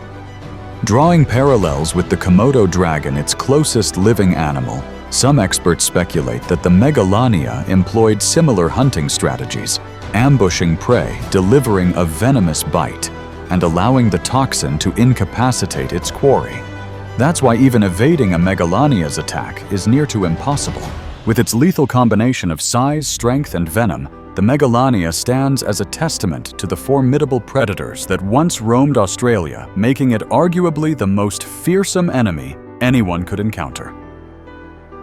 Drawing parallels with the Komodo dragon, its closest living animal, some experts speculate that the Megalania employed similar hunting strategies, ambushing prey, delivering a venomous bite, and allowing the toxin to incapacitate its quarry. That's why even evading a Megalania's attack is near to impossible. With its lethal combination of size, strength, and venom, the Megalania stands as a testament to the formidable predators that once roamed Australia, making it arguably the most fearsome enemy anyone could encounter.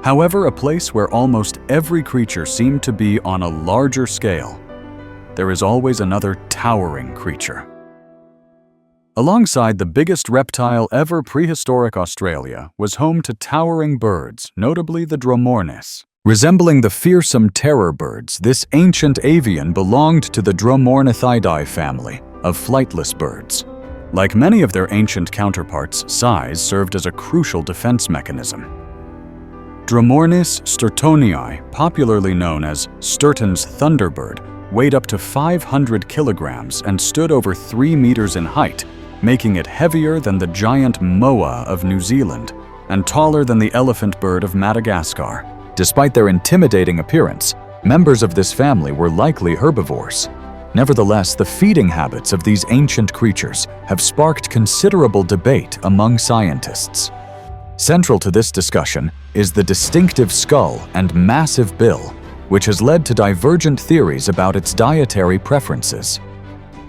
However, a place where almost every creature seemed to be on a larger scale, there is always another towering creature. Alongside the biggest reptile ever, prehistoric Australia was home to towering birds, notably the Dromornis. Resembling the fearsome terror birds, this ancient avian belonged to the Dromornithidae family of flightless birds. Like many of their ancient counterparts, size served as a crucial defense mechanism. Dromornis sturtonii, popularly known as Sturton's thunderbird, weighed up to 500 kilograms and stood over 3 meters in height, making it heavier than the giant moa of New Zealand and taller than the elephant bird of Madagascar. Despite their intimidating appearance, members of this family were likely herbivores. Nevertheless, the feeding habits of these ancient creatures have sparked considerable debate among scientists. Central to this discussion is the distinctive skull and massive bill, which has led to divergent theories about its dietary preferences.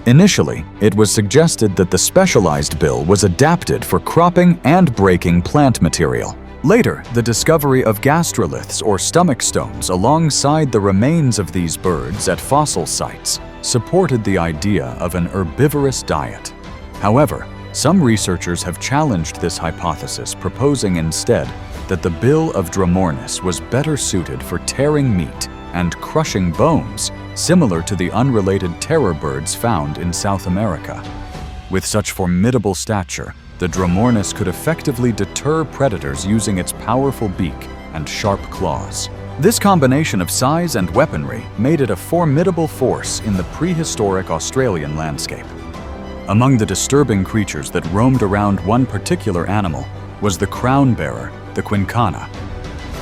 Initially, it was suggested that the specialized bill was adapted for cropping and breaking plant material. Later, the discovery of gastroliths or stomach stones alongside the remains of these birds at fossil sites supported the idea of an herbivorous diet. However, some researchers have challenged this hypothesis, proposing instead that the bill of Dromornis was better suited for tearing meat and crushing bones, similar to the unrelated terror birds found in South America. With such formidable stature, the Dromornis could effectively deter predators using its powerful beak and sharp claws. This combination of size and weaponry made it a formidable force in the prehistoric Australian landscape. Among the disturbing creatures that roamed around one particular animal was the crown bearer, the quincana.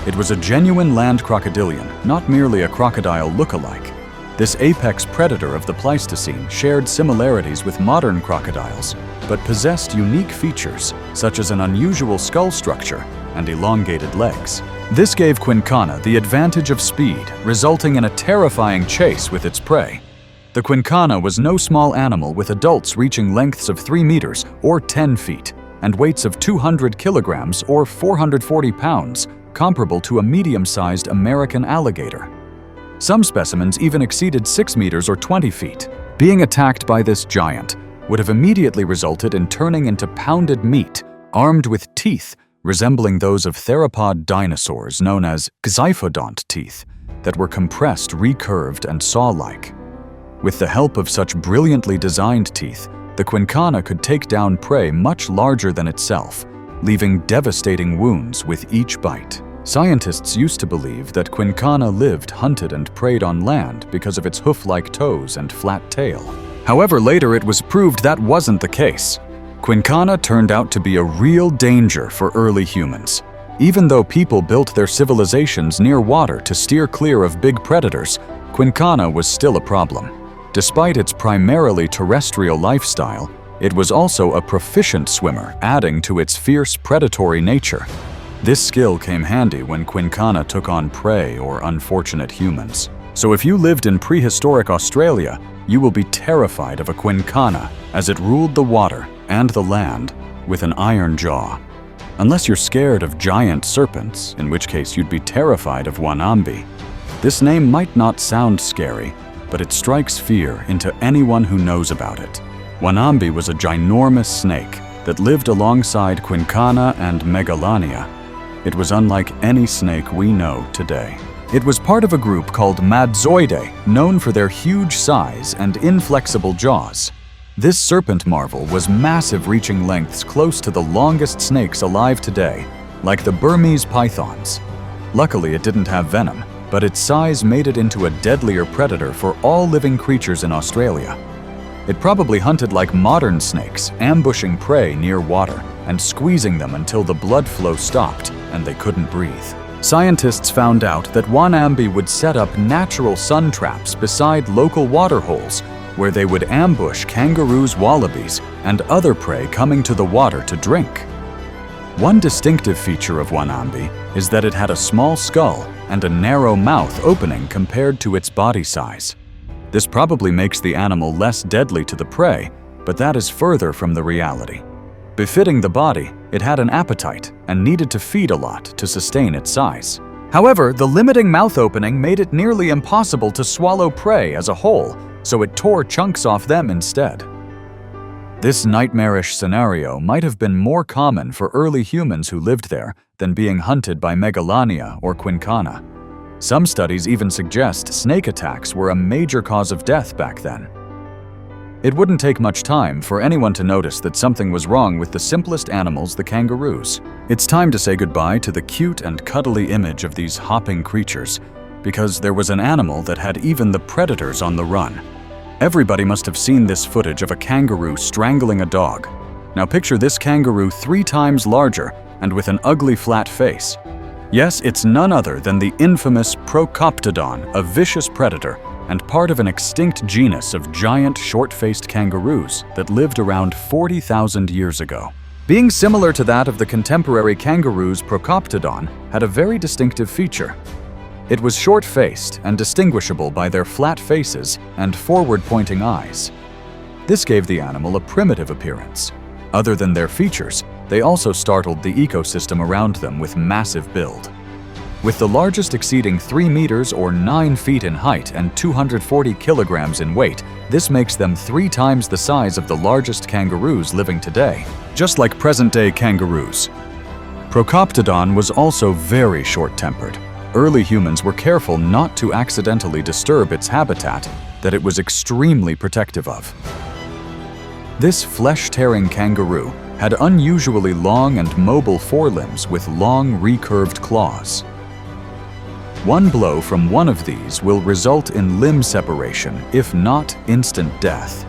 It was a genuine land crocodilian, not merely a crocodile look-alike. This apex predator of the Pleistocene shared similarities with modern crocodiles, but possessed unique features such as an unusual skull structure and elongated legs. This gave quincana the advantage of speed, resulting in a terrifying chase with its prey. The quincana was no small animal, with adults reaching lengths of 3 meters or 10 feet and weights of 200 kilograms or 440 pounds, comparable to a medium-sized American alligator. Some specimens even exceeded 6 meters or 20 feet. Being attacked by this giant would have immediately resulted in turning into pounded meat, armed with teeth resembling those of theropod dinosaurs known as xiphodont teeth that were compressed, recurved, and saw-like. With the help of such brilliantly designed teeth, the quincana could take down prey much larger than itself, leaving devastating wounds with each bite. Scientists used to believe that quincana lived, hunted, and preyed on land because of its hoof-like toes and flat tail. However, later it was proved that wasn't the case. Quincana turned out to be a real danger for early humans. Even though people built their civilizations near water to steer clear of big predators, Quincana was still a problem. Despite its primarily terrestrial lifestyle, it was also a proficient swimmer, adding to its fierce predatory nature. This skill came handy when Quincana took on prey or unfortunate humans. So if you lived in prehistoric Australia, you will be terrified of a Quincana, as it ruled the water and the land with an iron jaw. Unless you're scared of giant serpents, in which case you'd be terrified of Wanambi. This name might not sound scary, but it strikes fear into anyone who knows about it. Wanambi was a ginormous snake that lived alongside Quincana and Megalania. It was unlike any snake we know today. It was part of a group called Madzoidae, known for their huge size and inflexible jaws. This serpent marvel was massive, reaching lengths close to the longest snakes alive today, like the Burmese pythons. Luckily, it didn't have venom, but its size made it into a deadlier predator for all living creatures in Australia. It probably hunted like modern snakes, ambushing prey near water and squeezing them until the blood flow stopped and they couldn't breathe. Scientists found out that Wanambi would set up natural sun traps beside local water holes where they would ambush kangaroos, wallabies, and other prey coming to the water to drink. One distinctive feature of Wanambi is that it had a small skull and a narrow mouth opening compared to its body size. This probably makes the animal less deadly to the prey, but that is further from the reality. Befitting the body, it had an appetite and needed to feed a lot to sustain its size. However, the limiting mouth opening made it nearly impossible to swallow prey as a whole, so it tore chunks off them instead. This nightmarish scenario might have been more common for early humans who lived there than being hunted by Megalania or Quincana. Some studies even suggest snake attacks were a major cause of death back then. It wouldn't take much time for anyone to notice that something was wrong with the simplest animals, the kangaroos. It's time to say goodbye to the cute and cuddly image of these hopping creatures, because there was an animal that had even the predators on the run. Everybody must have seen this footage of a kangaroo strangling a dog. Now picture this kangaroo 3 times larger and with an ugly flat face. Yes, it's none other than the infamous Procoptodon, a vicious predator and part of an extinct genus of giant short-faced kangaroos that lived around 40,000 years ago. Being similar to that of the contemporary kangaroos, Procoptodon had a very distinctive feature. It was short-faced and distinguishable by their flat faces and forward-pointing eyes. This gave the animal a primitive appearance. Other than their features, they also startled the ecosystem around them with massive build. With the largest exceeding 3 meters or 9 feet in height and 240 kilograms in weight, this makes them 3 times the size of the largest kangaroos living today, just like present-day kangaroos. Procoptodon was also very short-tempered. Early humans were careful not to accidentally disturb its habitat that it was extremely protective of. This flesh-tearing kangaroo had unusually long and mobile forelimbs with long, recurved claws. One blow from one of these will result in limb separation, if not instant death.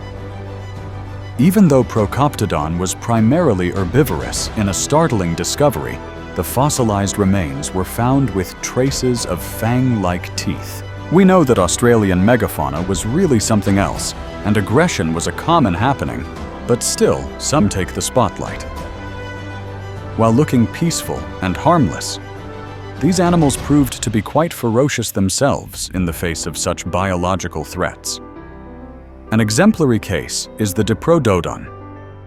Even though Procoptodon was primarily herbivorous, in a startling discovery, the fossilized remains were found with traces of fang-like teeth. We know that Australian megafauna was really something else, and aggression was a common happening, but still, some take the spotlight. While looking peaceful and harmless, these animals proved to be quite ferocious themselves in the face of such biological threats. An exemplary case is the Diprotodon,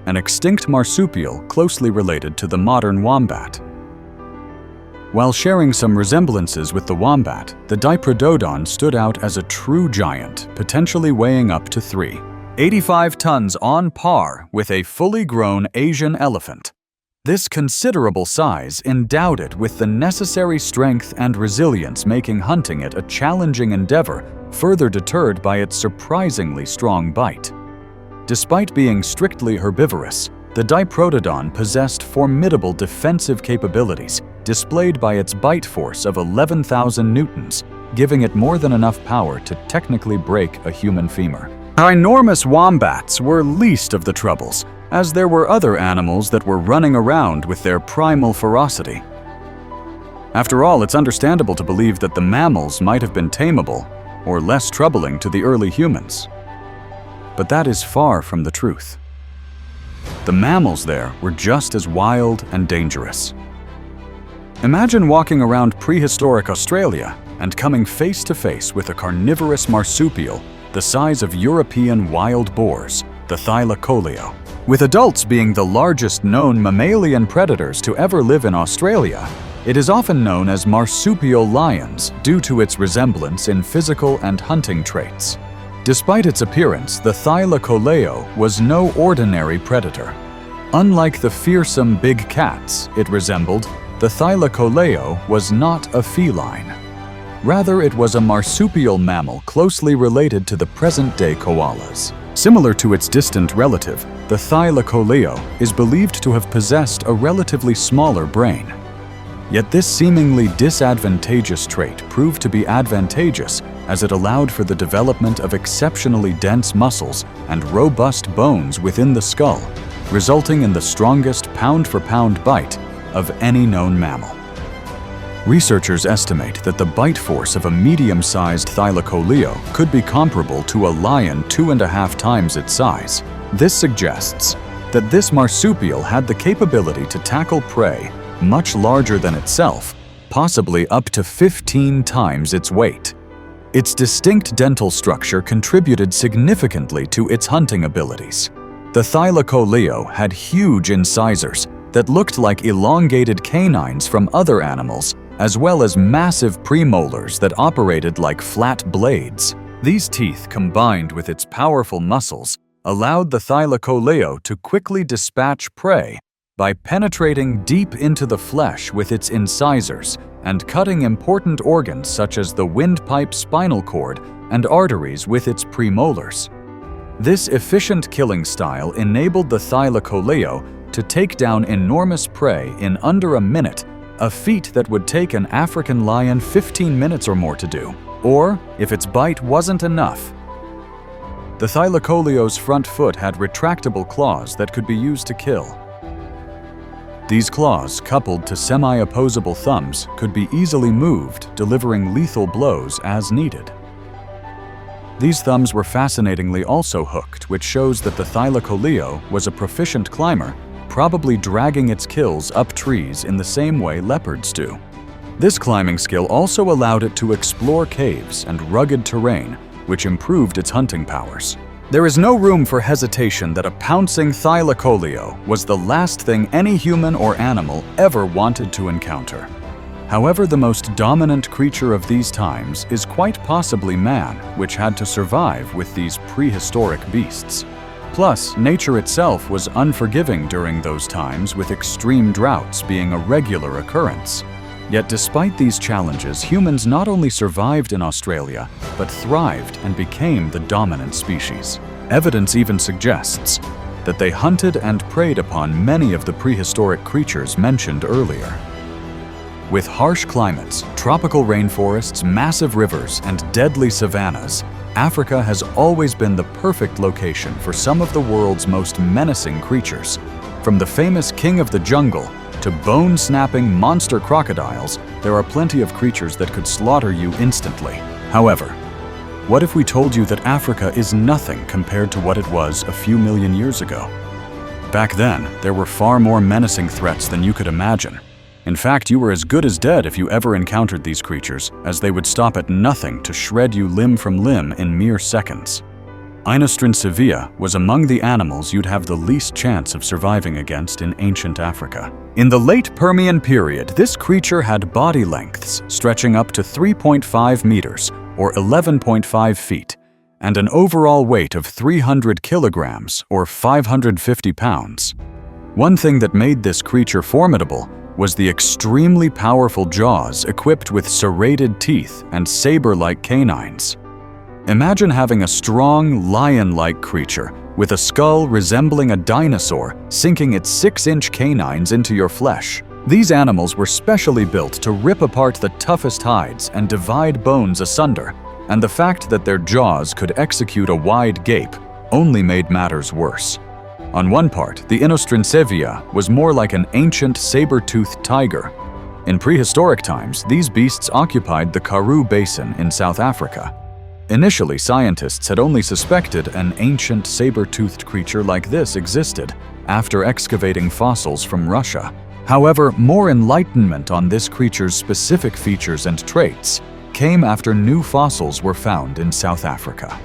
an extinct marsupial closely related to the modern wombat. While sharing some resemblances with the wombat, the Diprotodon stood out as a true giant, potentially weighing up to 385 tons, on par with a fully grown Asian elephant. This considerable size endowed it with the necessary strength and resilience, making hunting it a challenging endeavor, further deterred by its surprisingly strong bite. Despite being strictly herbivorous, the Diprotodon possessed formidable defensive capabilities, displayed by its bite force of 11,000 newtons, giving it more than enough power to technically break a human femur. Ginormous wombats were least of the troubles, as there were other animals that were running around with their primal ferocity. After all, it's understandable to believe that the mammals might have been tameable or less troubling to the early humans. But that is far from the truth. The mammals there were just as wild and dangerous. Imagine walking around prehistoric Australia and coming face to face with a carnivorous marsupial the size of European wild boars, the thylacoleo. With adults being the largest known mammalian predators to ever live in Australia, it is often known as marsupial lions due to its resemblance in physical and hunting traits. Despite its appearance, the thylacoleo was no ordinary predator. Unlike the fearsome big cats it resembled, the thylacoleo was not a feline. Rather, it was a marsupial mammal closely related to the present-day koalas. Similar to its distant relative, the thylacoleo is believed to have possessed a relatively smaller brain. Yet this seemingly disadvantageous trait proved to be advantageous as it allowed for the development of exceptionally dense muscles and robust bones within the skull, resulting in the strongest pound-for-pound bite of any known mammal. Researchers estimate that the bite force of a medium-sized thylacoleo could be comparable to a lion 2.5 times its size. This suggests that this marsupial had the capability to tackle prey much larger than itself, possibly up to 15 times its weight. Its distinct dental structure contributed significantly to its hunting abilities. The thylacoleo had huge incisors that looked like elongated canines from other animals, as well as massive premolars that operated like flat blades. These teeth, combined with its powerful muscles, allowed the thylacoleo to quickly dispatch prey by penetrating deep into the flesh with its incisors and cutting important organs such as the windpipe, spinal cord, and arteries with its premolars. This efficient killing style enabled the thylacoleo to take down enormous prey in under a minute, a feat that would take an African lion 15 minutes or more to do. Or, if its bite wasn't enough, the thylacoleo's front foot had retractable claws that could be used to kill. These claws, coupled to semi-opposable thumbs, could be easily moved, delivering lethal blows as needed. These thumbs were fascinatingly also hooked, which shows that the thylacoleo was a proficient climber, probably dragging its kills up trees in the same way leopards do. This climbing skill also allowed it to explore caves and rugged terrain, which improved its hunting powers. There is no room for hesitation that a pouncing thylacoleo was the last thing any human or animal ever wanted to encounter. However, the most dominant creature of these times is quite possibly man, which had to survive with these prehistoric beasts. Plus, nature itself was unforgiving during those times, with extreme droughts being a regular occurrence. Yet despite these challenges, humans not only survived in Australia, but thrived and became the dominant species. Evidence even suggests that they hunted and preyed upon many of the prehistoric creatures mentioned earlier. With harsh climates, tropical rainforests, massive rivers, and deadly savannas, Africa has always been the perfect location for some of the world's most menacing creatures. From the famous king of the jungle to bone-snapping monster crocodiles, there are plenty of creatures that could slaughter you instantly. However, what if we told you that Africa is nothing compared to what it was a few million years ago? Back then, there were far more menacing threats than you could imagine. In fact, you were as good as dead if you ever encountered these creatures, as they would stop at nothing to shred you limb from limb in mere seconds. Inostrancevia was among the animals you'd have the least chance of surviving against in ancient Africa. In the late Permian period, this creature had body lengths stretching up to 3.5 meters, or 11.5 feet, and an overall weight of 300 kilograms, or 550 pounds. One thing that made this creature formidable was the extremely powerful jaws equipped with serrated teeth and saber-like canines. Imagine having a strong, lion-like creature with a skull resembling a dinosaur sinking its 6-inch canines into your flesh. These animals were specially built to rip apart the toughest hides and divide bones asunder, and the fact that their jaws could execute a wide gape only made matters worse. On one part, the Inostrincevia was more like an ancient saber-toothed tiger. In prehistoric times, these beasts occupied the Karoo Basin in South Africa. Initially, scientists had only suspected an ancient saber-toothed creature like this existed after excavating fossils from Russia. However, more enlightenment on this creature's specific features and traits came after new fossils were found in South Africa.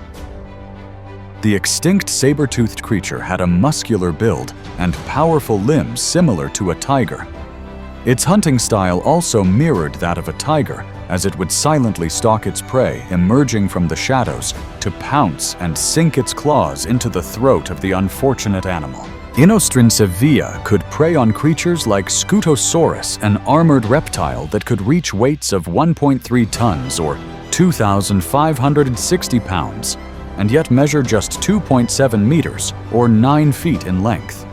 The extinct saber-toothed creature had a muscular build and powerful limbs similar to a tiger. Its hunting style also mirrored that of a tiger, as it would silently stalk its prey, emerging from the shadows to pounce and sink its claws into the throat of the unfortunate animal. Inostrincevia could prey on creatures like Scutosaurus, an armored reptile that could reach weights of 1.3 tons or 2,560 pounds, and yet measure just 2.7 meters or 9 feet in length.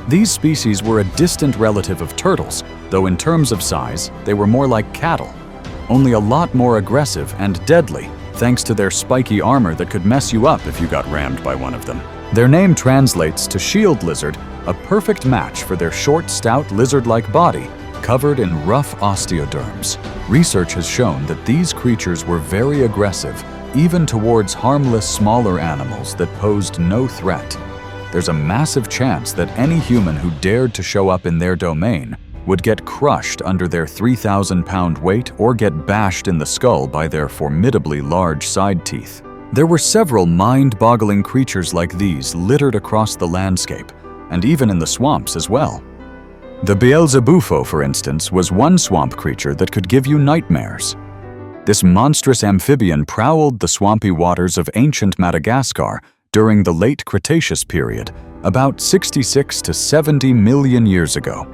These species were a distant relative of turtles, though in terms of size, they were more like cattle, only a lot more aggressive and deadly, thanks to their spiky armor that could mess you up if you got rammed by one of them. Their name translates to shield lizard, a perfect match for their short, stout, lizard-like body, covered in rough osteoderms. Research has shown that these creatures were very aggressive, even towards harmless smaller animals that posed no threat. There's a massive chance that any human who dared to show up in their domain would get crushed under their 3,000-pound weight or get bashed in the skull by their formidably large side teeth. There were several mind-boggling creatures like these littered across the landscape, and even in the swamps as well. The Beelzebufo, for instance, was one swamp creature that could give you nightmares. This monstrous amphibian prowled the swampy waters of ancient Madagascar during the late Cretaceous period, about 66 to 70 million years ago.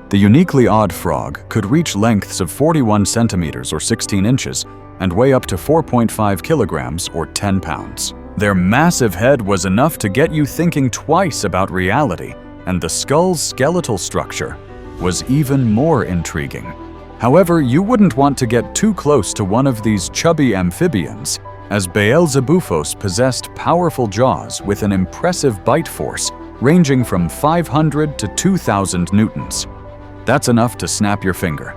The uniquely odd frog could reach lengths of 41 centimeters or 16 inches and weigh up to 4.5 kilograms or 10 pounds. Their massive head was enough to get you thinking twice about reality, and the skull's skeletal structure was even more intriguing. However, you wouldn't want to get too close to one of these chubby amphibians, as Beelzebufos possessed powerful jaws with an impressive bite force ranging from 500 to 2,000 newtons. That's enough to snap your finger.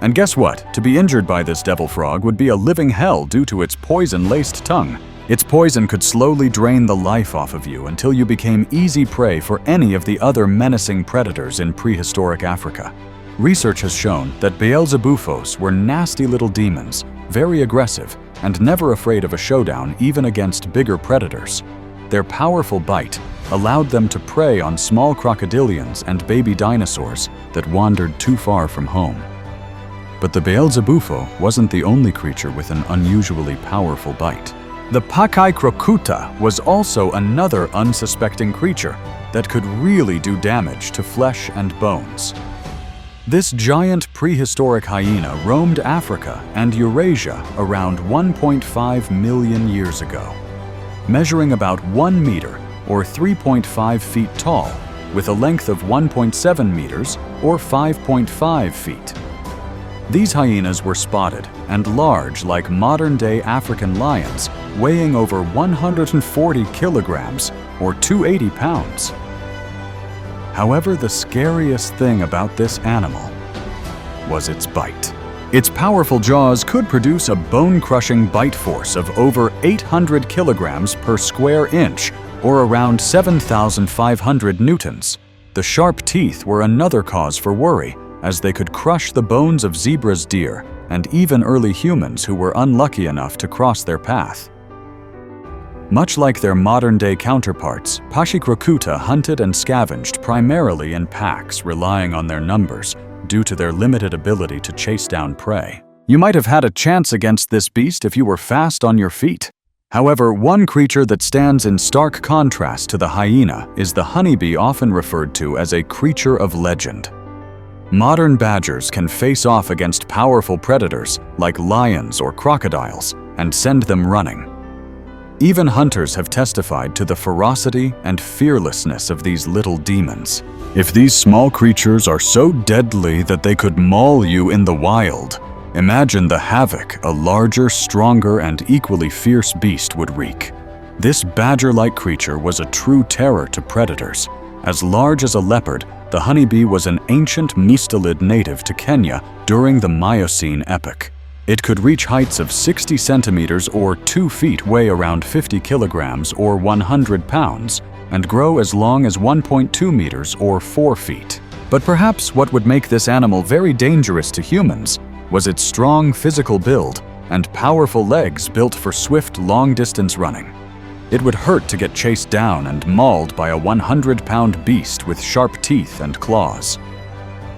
And guess what? To be injured by this devil frog would be a living hell due to its poison-laced tongue. Its poison could slowly drain the life off of you until you became easy prey for any of the other menacing predators in prehistoric Africa. Research has shown that Beelzebufos were nasty little demons, very aggressive, and never afraid of a showdown even against bigger predators. Their powerful bite allowed them to prey on small crocodilians and baby dinosaurs that wandered too far from home. But the Beelzebufo wasn't the only creature with an unusually powerful bite. The Pakai crocuta was also another unsuspecting creature that could really do damage to flesh and bones. This giant prehistoric hyena roamed Africa and Eurasia around 1.5 million years ago, measuring about 1 meter or 3.5 feet tall, with a length of 1.7 meters or 5.5 feet. These hyenas were spotted and large like modern-day African lions, weighing over 140 kilograms or 280 pounds. However, the scariest thing about this animal was its bite. Its powerful jaws could produce a bone-crushing bite force of over 800 kilograms per square inch, or around 7,500 newtons. The sharp teeth were another cause for worry, as they could crush the bones of zebras, deer, and even early humans who were unlucky enough to cross their path. Much like their modern-day counterparts, Pachyscrocuta hunted and scavenged primarily in packs, relying on their numbers due to their limited ability to chase down prey. You might have had a chance against this beast if you were fast on your feet. However, one creature that stands in stark contrast to the hyena is the honeybee, often referred to as a creature of legend. Modern badgers can face off against powerful predators like lions or crocodiles and send them running. Even hunters have testified to the ferocity and fearlessness of these little demons. If these small creatures are so deadly that they could maul you in the wild, Imagine the havoc a larger, stronger, and equally fierce beast would wreak. This badger-like creature was a true terror to predators. As large as a leopard, the honeybee was an ancient mustelid native to Kenya during the Miocene epoch. It could reach heights of 60 centimeters or 2 feet, weigh around 50 kilograms or 100 pounds, and grow as long as 1.2 meters or 4 feet. But perhaps what would make this animal very dangerous to humans was its strong physical build and powerful legs built for swift, long-distance running. It would hurt to get chased down and mauled by a 100-pound beast with sharp teeth and claws.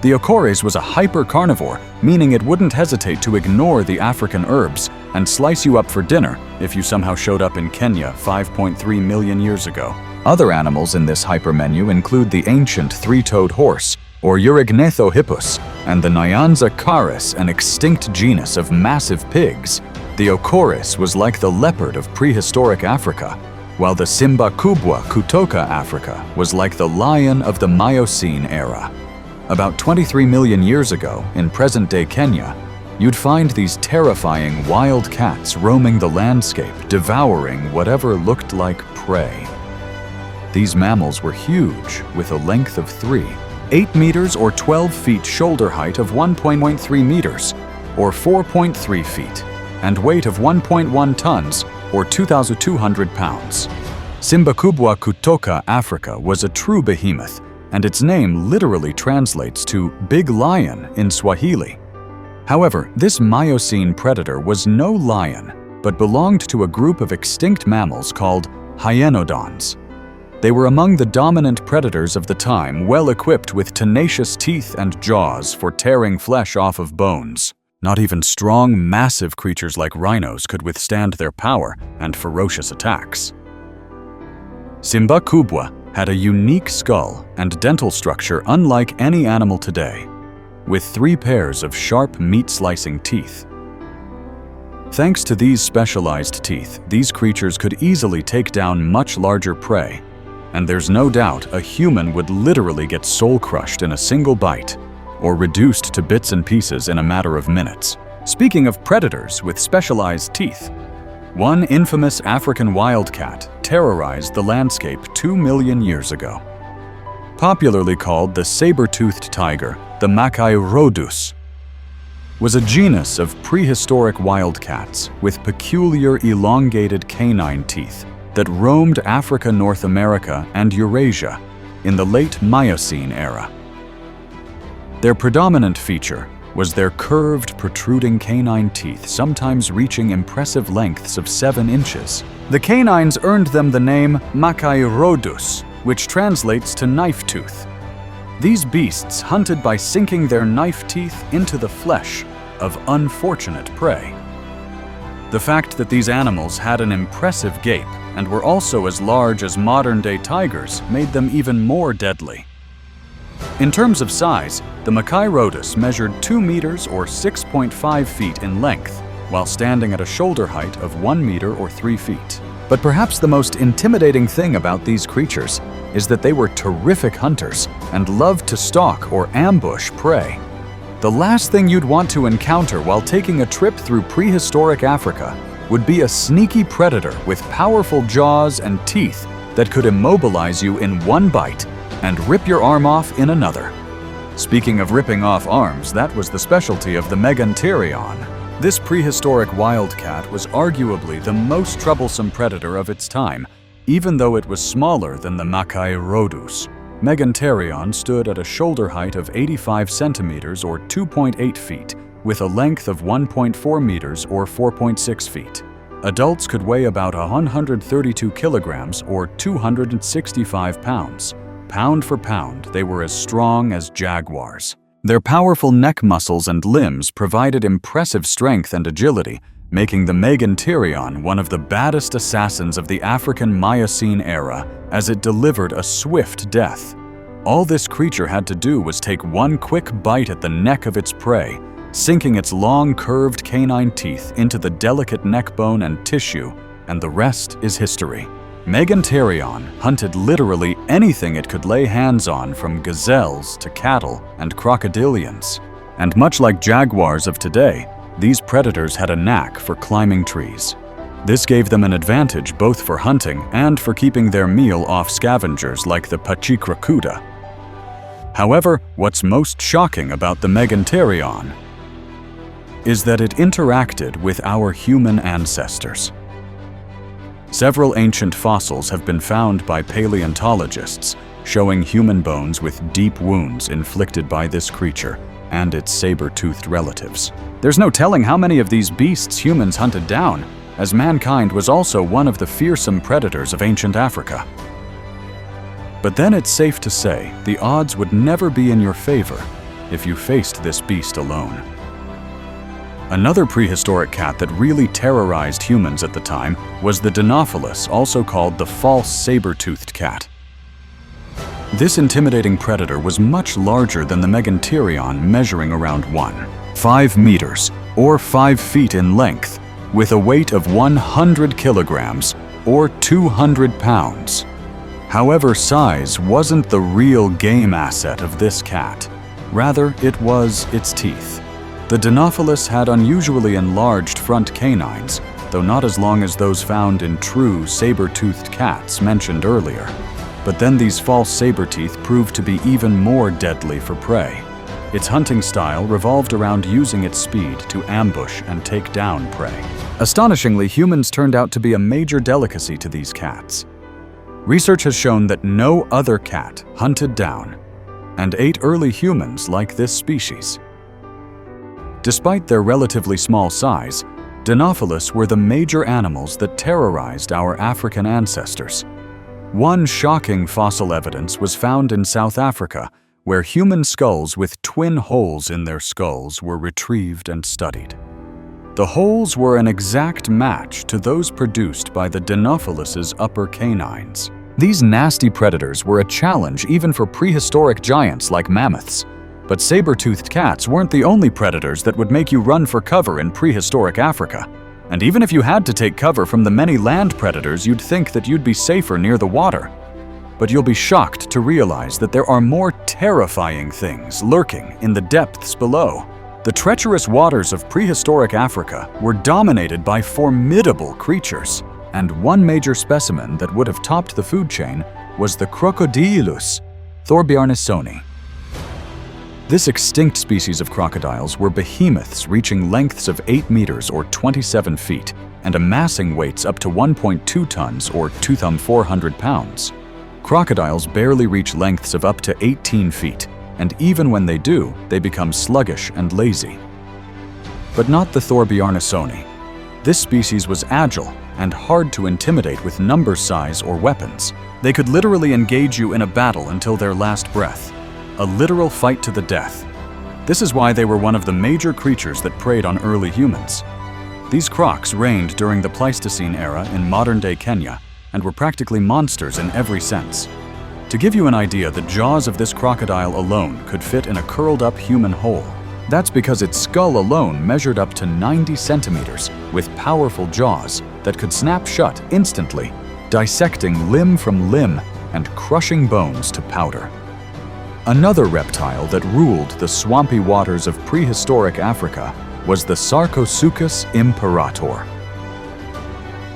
The Okores was a hyper-carnivore, meaning it wouldn't hesitate to ignore the African herbs and slice you up for dinner if you somehow showed up in Kenya 5.3 million years ago. Other animals in this hypermenu include the ancient three-toed horse, or Eurygnethohippus, and the Nyanza caris, an extinct genus of massive pigs. The Okores was like the leopard of prehistoric Africa, while the Simba kubwa kutoka Africa was like the lion of the Miocene era. About 23 million years ago, in present-day Kenya, you'd find these terrifying wild cats roaming the landscape, devouring whatever looked like prey. These mammals were huge, with a length of 8 meters or 12 feet, shoulder height of 1.3 meters, or 4.3 feet, and weight of 1.1 tons, or 2,200 pounds. Simba kubwa kutoka Africa was a true behemoth, and its name literally translates to big lion in Swahili. However, this Miocene predator was no lion, but belonged to a group of extinct mammals called hyenodons. They were among the dominant predators of the time, well equipped with tenacious teeth and jaws for tearing flesh off of bones. Not even strong, massive creatures like rhinos could withstand their power and ferocious attacks. Simba kubwa had a unique skull and dental structure unlike any animal today, with 3 pairs of sharp meat-slicing teeth. Thanks to these specialized teeth, these creatures could easily take down much larger prey, and there's no doubt a human would literally get soul-crushed in a single bite, or reduced to bits and pieces in a matter of minutes. Speaking of predators with specialized teeth, one infamous African wildcat terrorized the landscape 2 million years ago. Popularly called the saber-toothed tiger, the Macairodus was a genus of prehistoric wildcats with peculiar elongated canine teeth that roamed Africa, North America, and Eurasia in the late Miocene era. Their predominant feature was their curved, protruding canine teeth, sometimes reaching impressive lengths of 7 inches. The canines earned them the name Macairodus, which translates to knife tooth. These beasts hunted by sinking their knife teeth into the flesh of unfortunate prey. The fact that these animals had an impressive gape and were also as large as modern-day tigers made them even more deadly. In terms of size, the Macairodus measured 2 meters or 6.5 feet in length, while standing at a shoulder height of 1 meter or 3 feet. But perhaps the most intimidating thing about these creatures is that they were terrific hunters and loved to stalk or ambush prey. The last thing you'd want to encounter while taking a trip through prehistoric Africa would be a sneaky predator with powerful jaws and teeth that could immobilize you in one bite and rip your arm off in another. Speaking of ripping off arms, that was the specialty of the Meganterion. This prehistoric wildcat was arguably the most troublesome predator of its time, even though it was smaller than the Macairodus. Meganterion stood at a shoulder height of 85 centimeters or 2.8 feet, with a length of 1.4 meters or 4.6 feet. Adults could weigh about 132 kilograms or 265 pounds. Pound for pound, they were as strong as jaguars. Their powerful neck muscles and limbs provided impressive strength and agility, making the Meganterion one of the baddest assassins of the African Miocene era, as it delivered a swift death. All this creature had to do was take one quick bite at the neck of its prey, sinking its long, curved canine teeth into the delicate neck bone and tissue, and the rest is history. Meganterion hunted literally anything it could lay hands on, from gazelles to cattle and crocodilians. And much like jaguars of today, these predators had a knack for climbing trees. This gave them an advantage both for hunting and for keeping their meal off scavengers like the pachyracota. However, what's most shocking about the Megantherion is that it interacted with our human ancestors. Several ancient fossils have been found by paleontologists showing human bones with deep wounds inflicted by this creature and its saber-toothed relatives. There's no telling how many of these beasts humans hunted down, as mankind was also one of the fearsome predators of ancient Africa. But then it's safe to say the odds would never be in your favor if you faced this beast alone. Another prehistoric cat that really terrorized humans at the time was the Dinophilus, also called the false saber-toothed cat. This intimidating predator was much larger than the Megantherion, measuring around 1.5 meters or 5 feet in length, with a weight of 100 kilograms or 200 pounds. However, size wasn't the real game asset of this cat. Rather, it was its teeth. The Dinophilus had unusually enlarged front canines, though not as long as those found in true saber-toothed cats mentioned earlier. But then these false saber teeth proved to be even more deadly for prey. Its hunting style revolved around using its speed to ambush and take down prey. Astonishingly, humans turned out to be a major delicacy to these cats. Research has shown that no other cat hunted down and ate early humans like this species. Despite their relatively small size, Dinophilus were the major animals that terrorized our African ancestors. One shocking fossil evidence was found in South Africa, where human skulls with twin holes in their skulls were retrieved and studied. The holes were an exact match to those produced by the Dinophilus's upper canines. These nasty predators were a challenge even for prehistoric giants like mammoths. But saber-toothed cats weren't the only predators that would make you run for cover in prehistoric Africa. And even if you had to take cover from the many land predators, you'd think that you'd be safer near the water. But you'll be shocked to realize that there are more terrifying things lurking in the depths below. The treacherous waters of prehistoric Africa were dominated by formidable creatures, and one major specimen that would have topped the food chain was the crocodilus thorbjarnessoni. This extinct species of crocodiles were behemoths reaching lengths of 8 meters or 27 feet and amassing weights up to 1.2 tons or 400 pounds. Crocodiles barely reach lengths of up to 18 feet, and even when they do, they become sluggish and lazy. But not the thorbjarnessoni. This species was agile and hard to intimidate with number size or weapons. They could literally engage you in a battle until their last breath. A literal fight to the death. This is why they were one of the major creatures that preyed on early humans. These crocs reigned during the Pleistocene era in modern-day Kenya and were practically monsters in every sense. To give you an idea, the jaws of this crocodile alone could fit in a curled-up human whole. That's because its skull alone measured up to 90 centimeters with powerful jaws that could snap shut instantly, dissecting limb from limb and crushing bones to powder. Another reptile that ruled the swampy waters of prehistoric Africa was the Sarcosuchus imperator.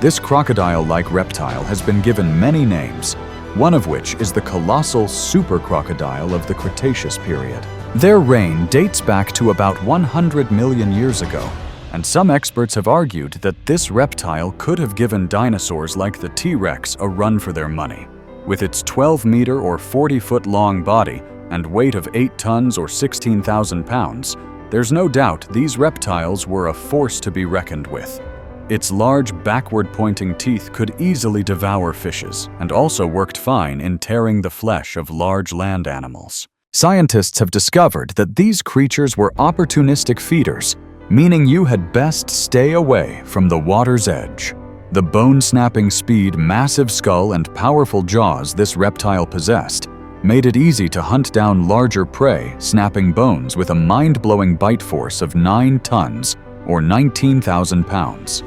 This crocodile-like reptile has been given many names, one of which is the colossal super crocodile of the Cretaceous period. Their reign dates back to about 100 million years ago, and some experts have argued that this reptile could have given dinosaurs like the T-Rex a run for their money. With its 12-meter or 40-foot-long body and weight of 8 tons or 16,000 pounds, there's no doubt these reptiles were a force to be reckoned with. Its large backward-pointing teeth could easily devour fishes and also worked fine in tearing the flesh of large land animals. Scientists have discovered that these creatures were opportunistic feeders, meaning you had best stay away from the water's edge. The bone-snapping speed, massive skull, and powerful jaws this reptile possessed made it easy to hunt down larger prey, snapping bones with a mind-blowing bite force of 9 tons or 19,000 pounds.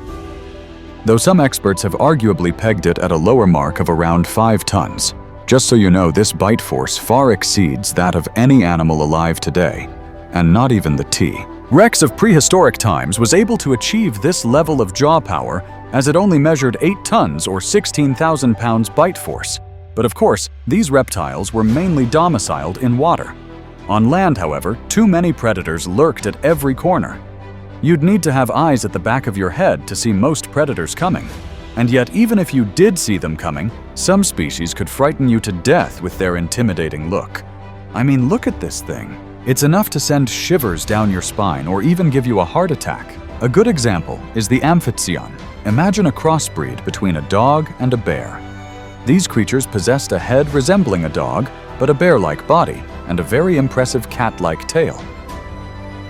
Though some experts have arguably pegged it at a lower mark of around 5 tons. Just so you know, this bite force far exceeds that of any animal alive today, and not even the T. Rex of prehistoric times was able to achieve this level of jaw power as it only measured 8 tons or 16,000 pounds bite force. But of course, these reptiles were mainly domiciled in water. On land, however, too many predators lurked at every corner. You'd need to have eyes at the back of your head to see most predators coming. And yet, even if you did see them coming, some species could frighten you to death with their intimidating look. I mean, look at this thing. It's enough to send shivers down your spine or even give you a heart attack. A good example is the Amphitryon. Imagine a crossbreed between a dog and a bear. These creatures possessed a head resembling a dog, but a bear-like body, and a very impressive cat-like tail.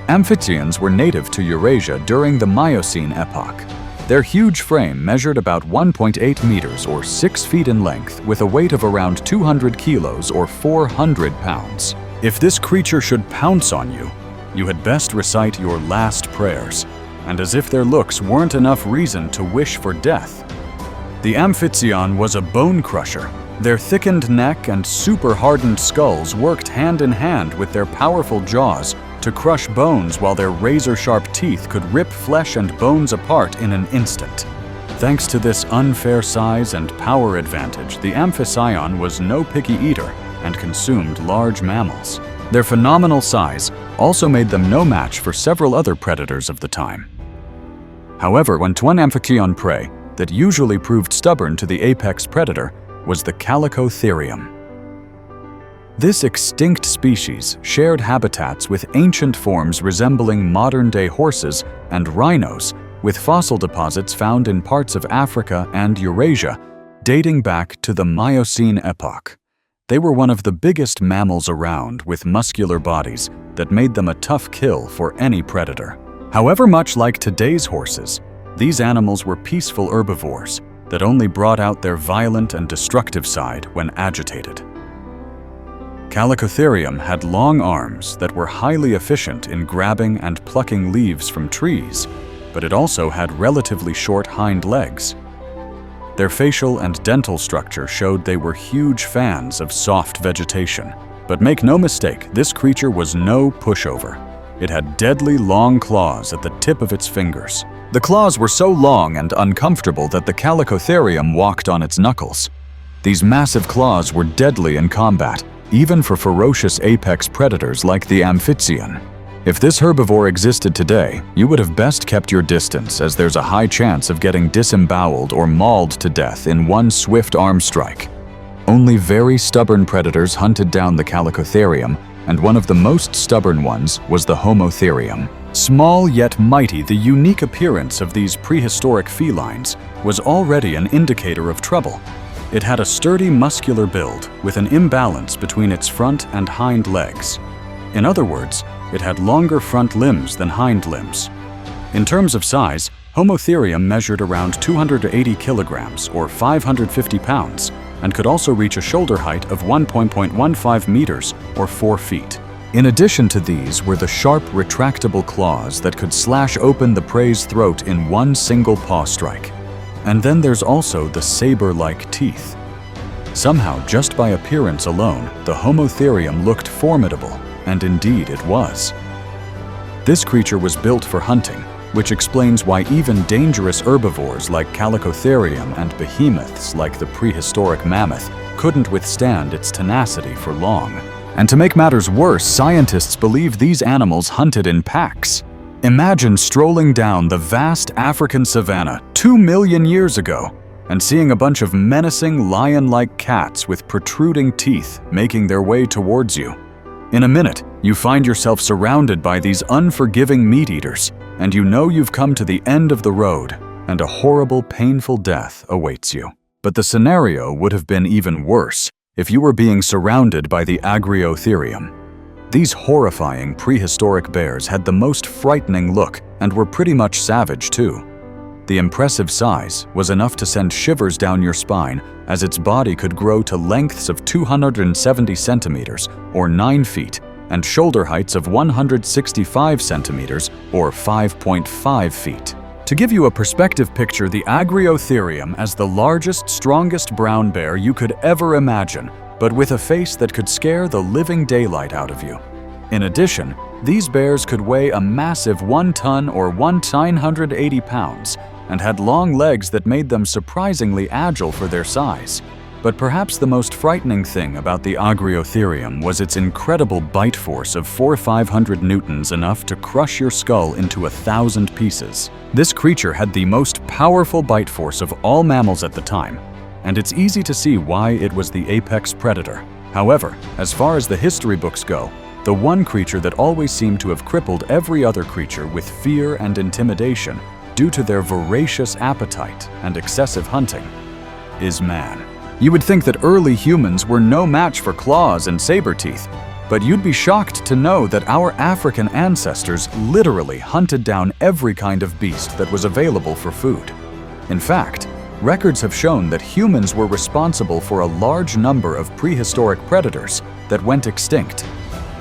Amphitrions were native to Eurasia during the Miocene epoch. Their huge frame measured about 1.8 meters or 6 feet in length with a weight of around 200 kilos or 400 pounds. If this creature should pounce on you, you had best recite your last prayers, and as if their looks weren't enough reason to wish for death. The Amphitryon was a bone crusher. Their thickened neck and super-hardened skulls worked hand in hand with their powerful jaws to crush bones while their razor-sharp teeth could rip flesh and bones apart in an instant. Thanks to this unfair size and power advantage, the Amphitryon was no picky eater and consumed large mammals. Their phenomenal size also made them no match for several other predators of the time. However, one Amphitryon prey that usually proved stubborn to the apex predator was the Chalicotherium. This extinct species shared habitats with ancient forms resembling modern-day horses and rhinos, with fossil deposits found in parts of Africa and Eurasia dating back to the Miocene epoch. They were one of the biggest mammals around, with muscular bodies that made them a tough kill for any predator. However, much like today's horses, these animals were peaceful herbivores that only brought out their violent and destructive side when agitated. Chalicotherium had long arms that were highly efficient in grabbing and plucking leaves from trees, but it also had relatively short hind legs. Their facial and dental structure showed they were huge fans of soft vegetation. But make no mistake, this creature was no pushover. It had deadly long claws at the tip of its fingers. The claws were so long and uncomfortable that the Chalicotherium walked on its knuckles. These massive claws were deadly in combat, even for ferocious apex predators like the Amphitryon. If this herbivore existed today, you would have best kept your distance, as there's a high chance of getting disemboweled or mauled to death in one swift arm strike. Only very stubborn predators hunted down the Chalicotherium, and one of the most stubborn ones was the Homotherium. Small yet mighty, the unique appearance of these prehistoric felines was already an indicator of trouble. It had a sturdy muscular build with an imbalance between its front and hind legs. In other words, it had longer front limbs than hind limbs. In terms of size, Homotherium measured around 280 kilograms or 550 pounds and could also reach a shoulder height of 1.15 meters or 4 feet. In addition to these were the sharp, retractable claws that could slash open the prey's throat in one single paw strike. And then there's also the saber-like teeth. Somehow, just by appearance alone, the Homotherium looked formidable, and indeed it was. This creature was built for hunting, which explains why even dangerous herbivores like Chalicotherium and behemoths like the prehistoric mammoth couldn't withstand its tenacity for long. And to make matters worse, scientists believe these animals hunted in packs. Imagine strolling down the vast African savanna 2 million years ago and seeing a bunch of menacing lion-like cats with protruding teeth making their way towards you. In a minute, you find yourself surrounded by these unforgiving meat-eaters, and you know you've come to the end of the road, and a horrible, painful death awaits you. But the scenario would have been even worse if you were being surrounded by the Agriotherium. These horrifying prehistoric bears had the most frightening look and were pretty much savage too. The impressive size was enough to send shivers down your spine, as its body could grow to lengths of 270 centimeters or 9 feet and shoulder heights of 165 centimeters or 5.5 feet. To give you a perspective, picture the Agriotherium as the largest, strongest brown bear you could ever imagine, but with a face that could scare the living daylight out of you. In addition, These bears could weigh a massive 1 ton or 980 pounds and had long legs that made them surprisingly agile for their size. But perhaps the most frightening thing about the Agriotherium was its incredible bite force of 400–500 newtons, enough to crush your skull into 1,000 pieces. This creature had the most powerful bite force of all mammals at the time, and it's easy to see why it was the apex predator. However, as far as the history books go, the one creature that always seemed to have crippled every other creature with fear and intimidation due to their voracious appetite and excessive hunting is man. You would think that early humans were no match for claws and saber teeth, but you'd be shocked to know that our African ancestors literally hunted down every kind of beast that was available for food. In fact, records have shown that humans were responsible for a large number of prehistoric predators that went extinct.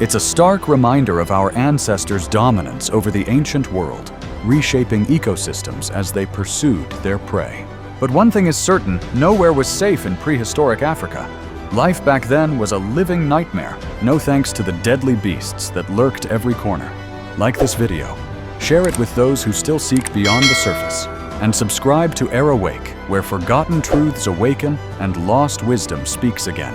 It's a stark reminder of our ancestors' dominance over the ancient world, reshaping ecosystems as they pursued their prey. But one thing is certain, nowhere was safe in prehistoric Africa. Life back then was a living nightmare, no thanks to the deadly beasts that lurked every corner. Like this video, share it with those who still seek beyond the surface, and subscribe to Erawake, where forgotten truths awaken and lost wisdom speaks again.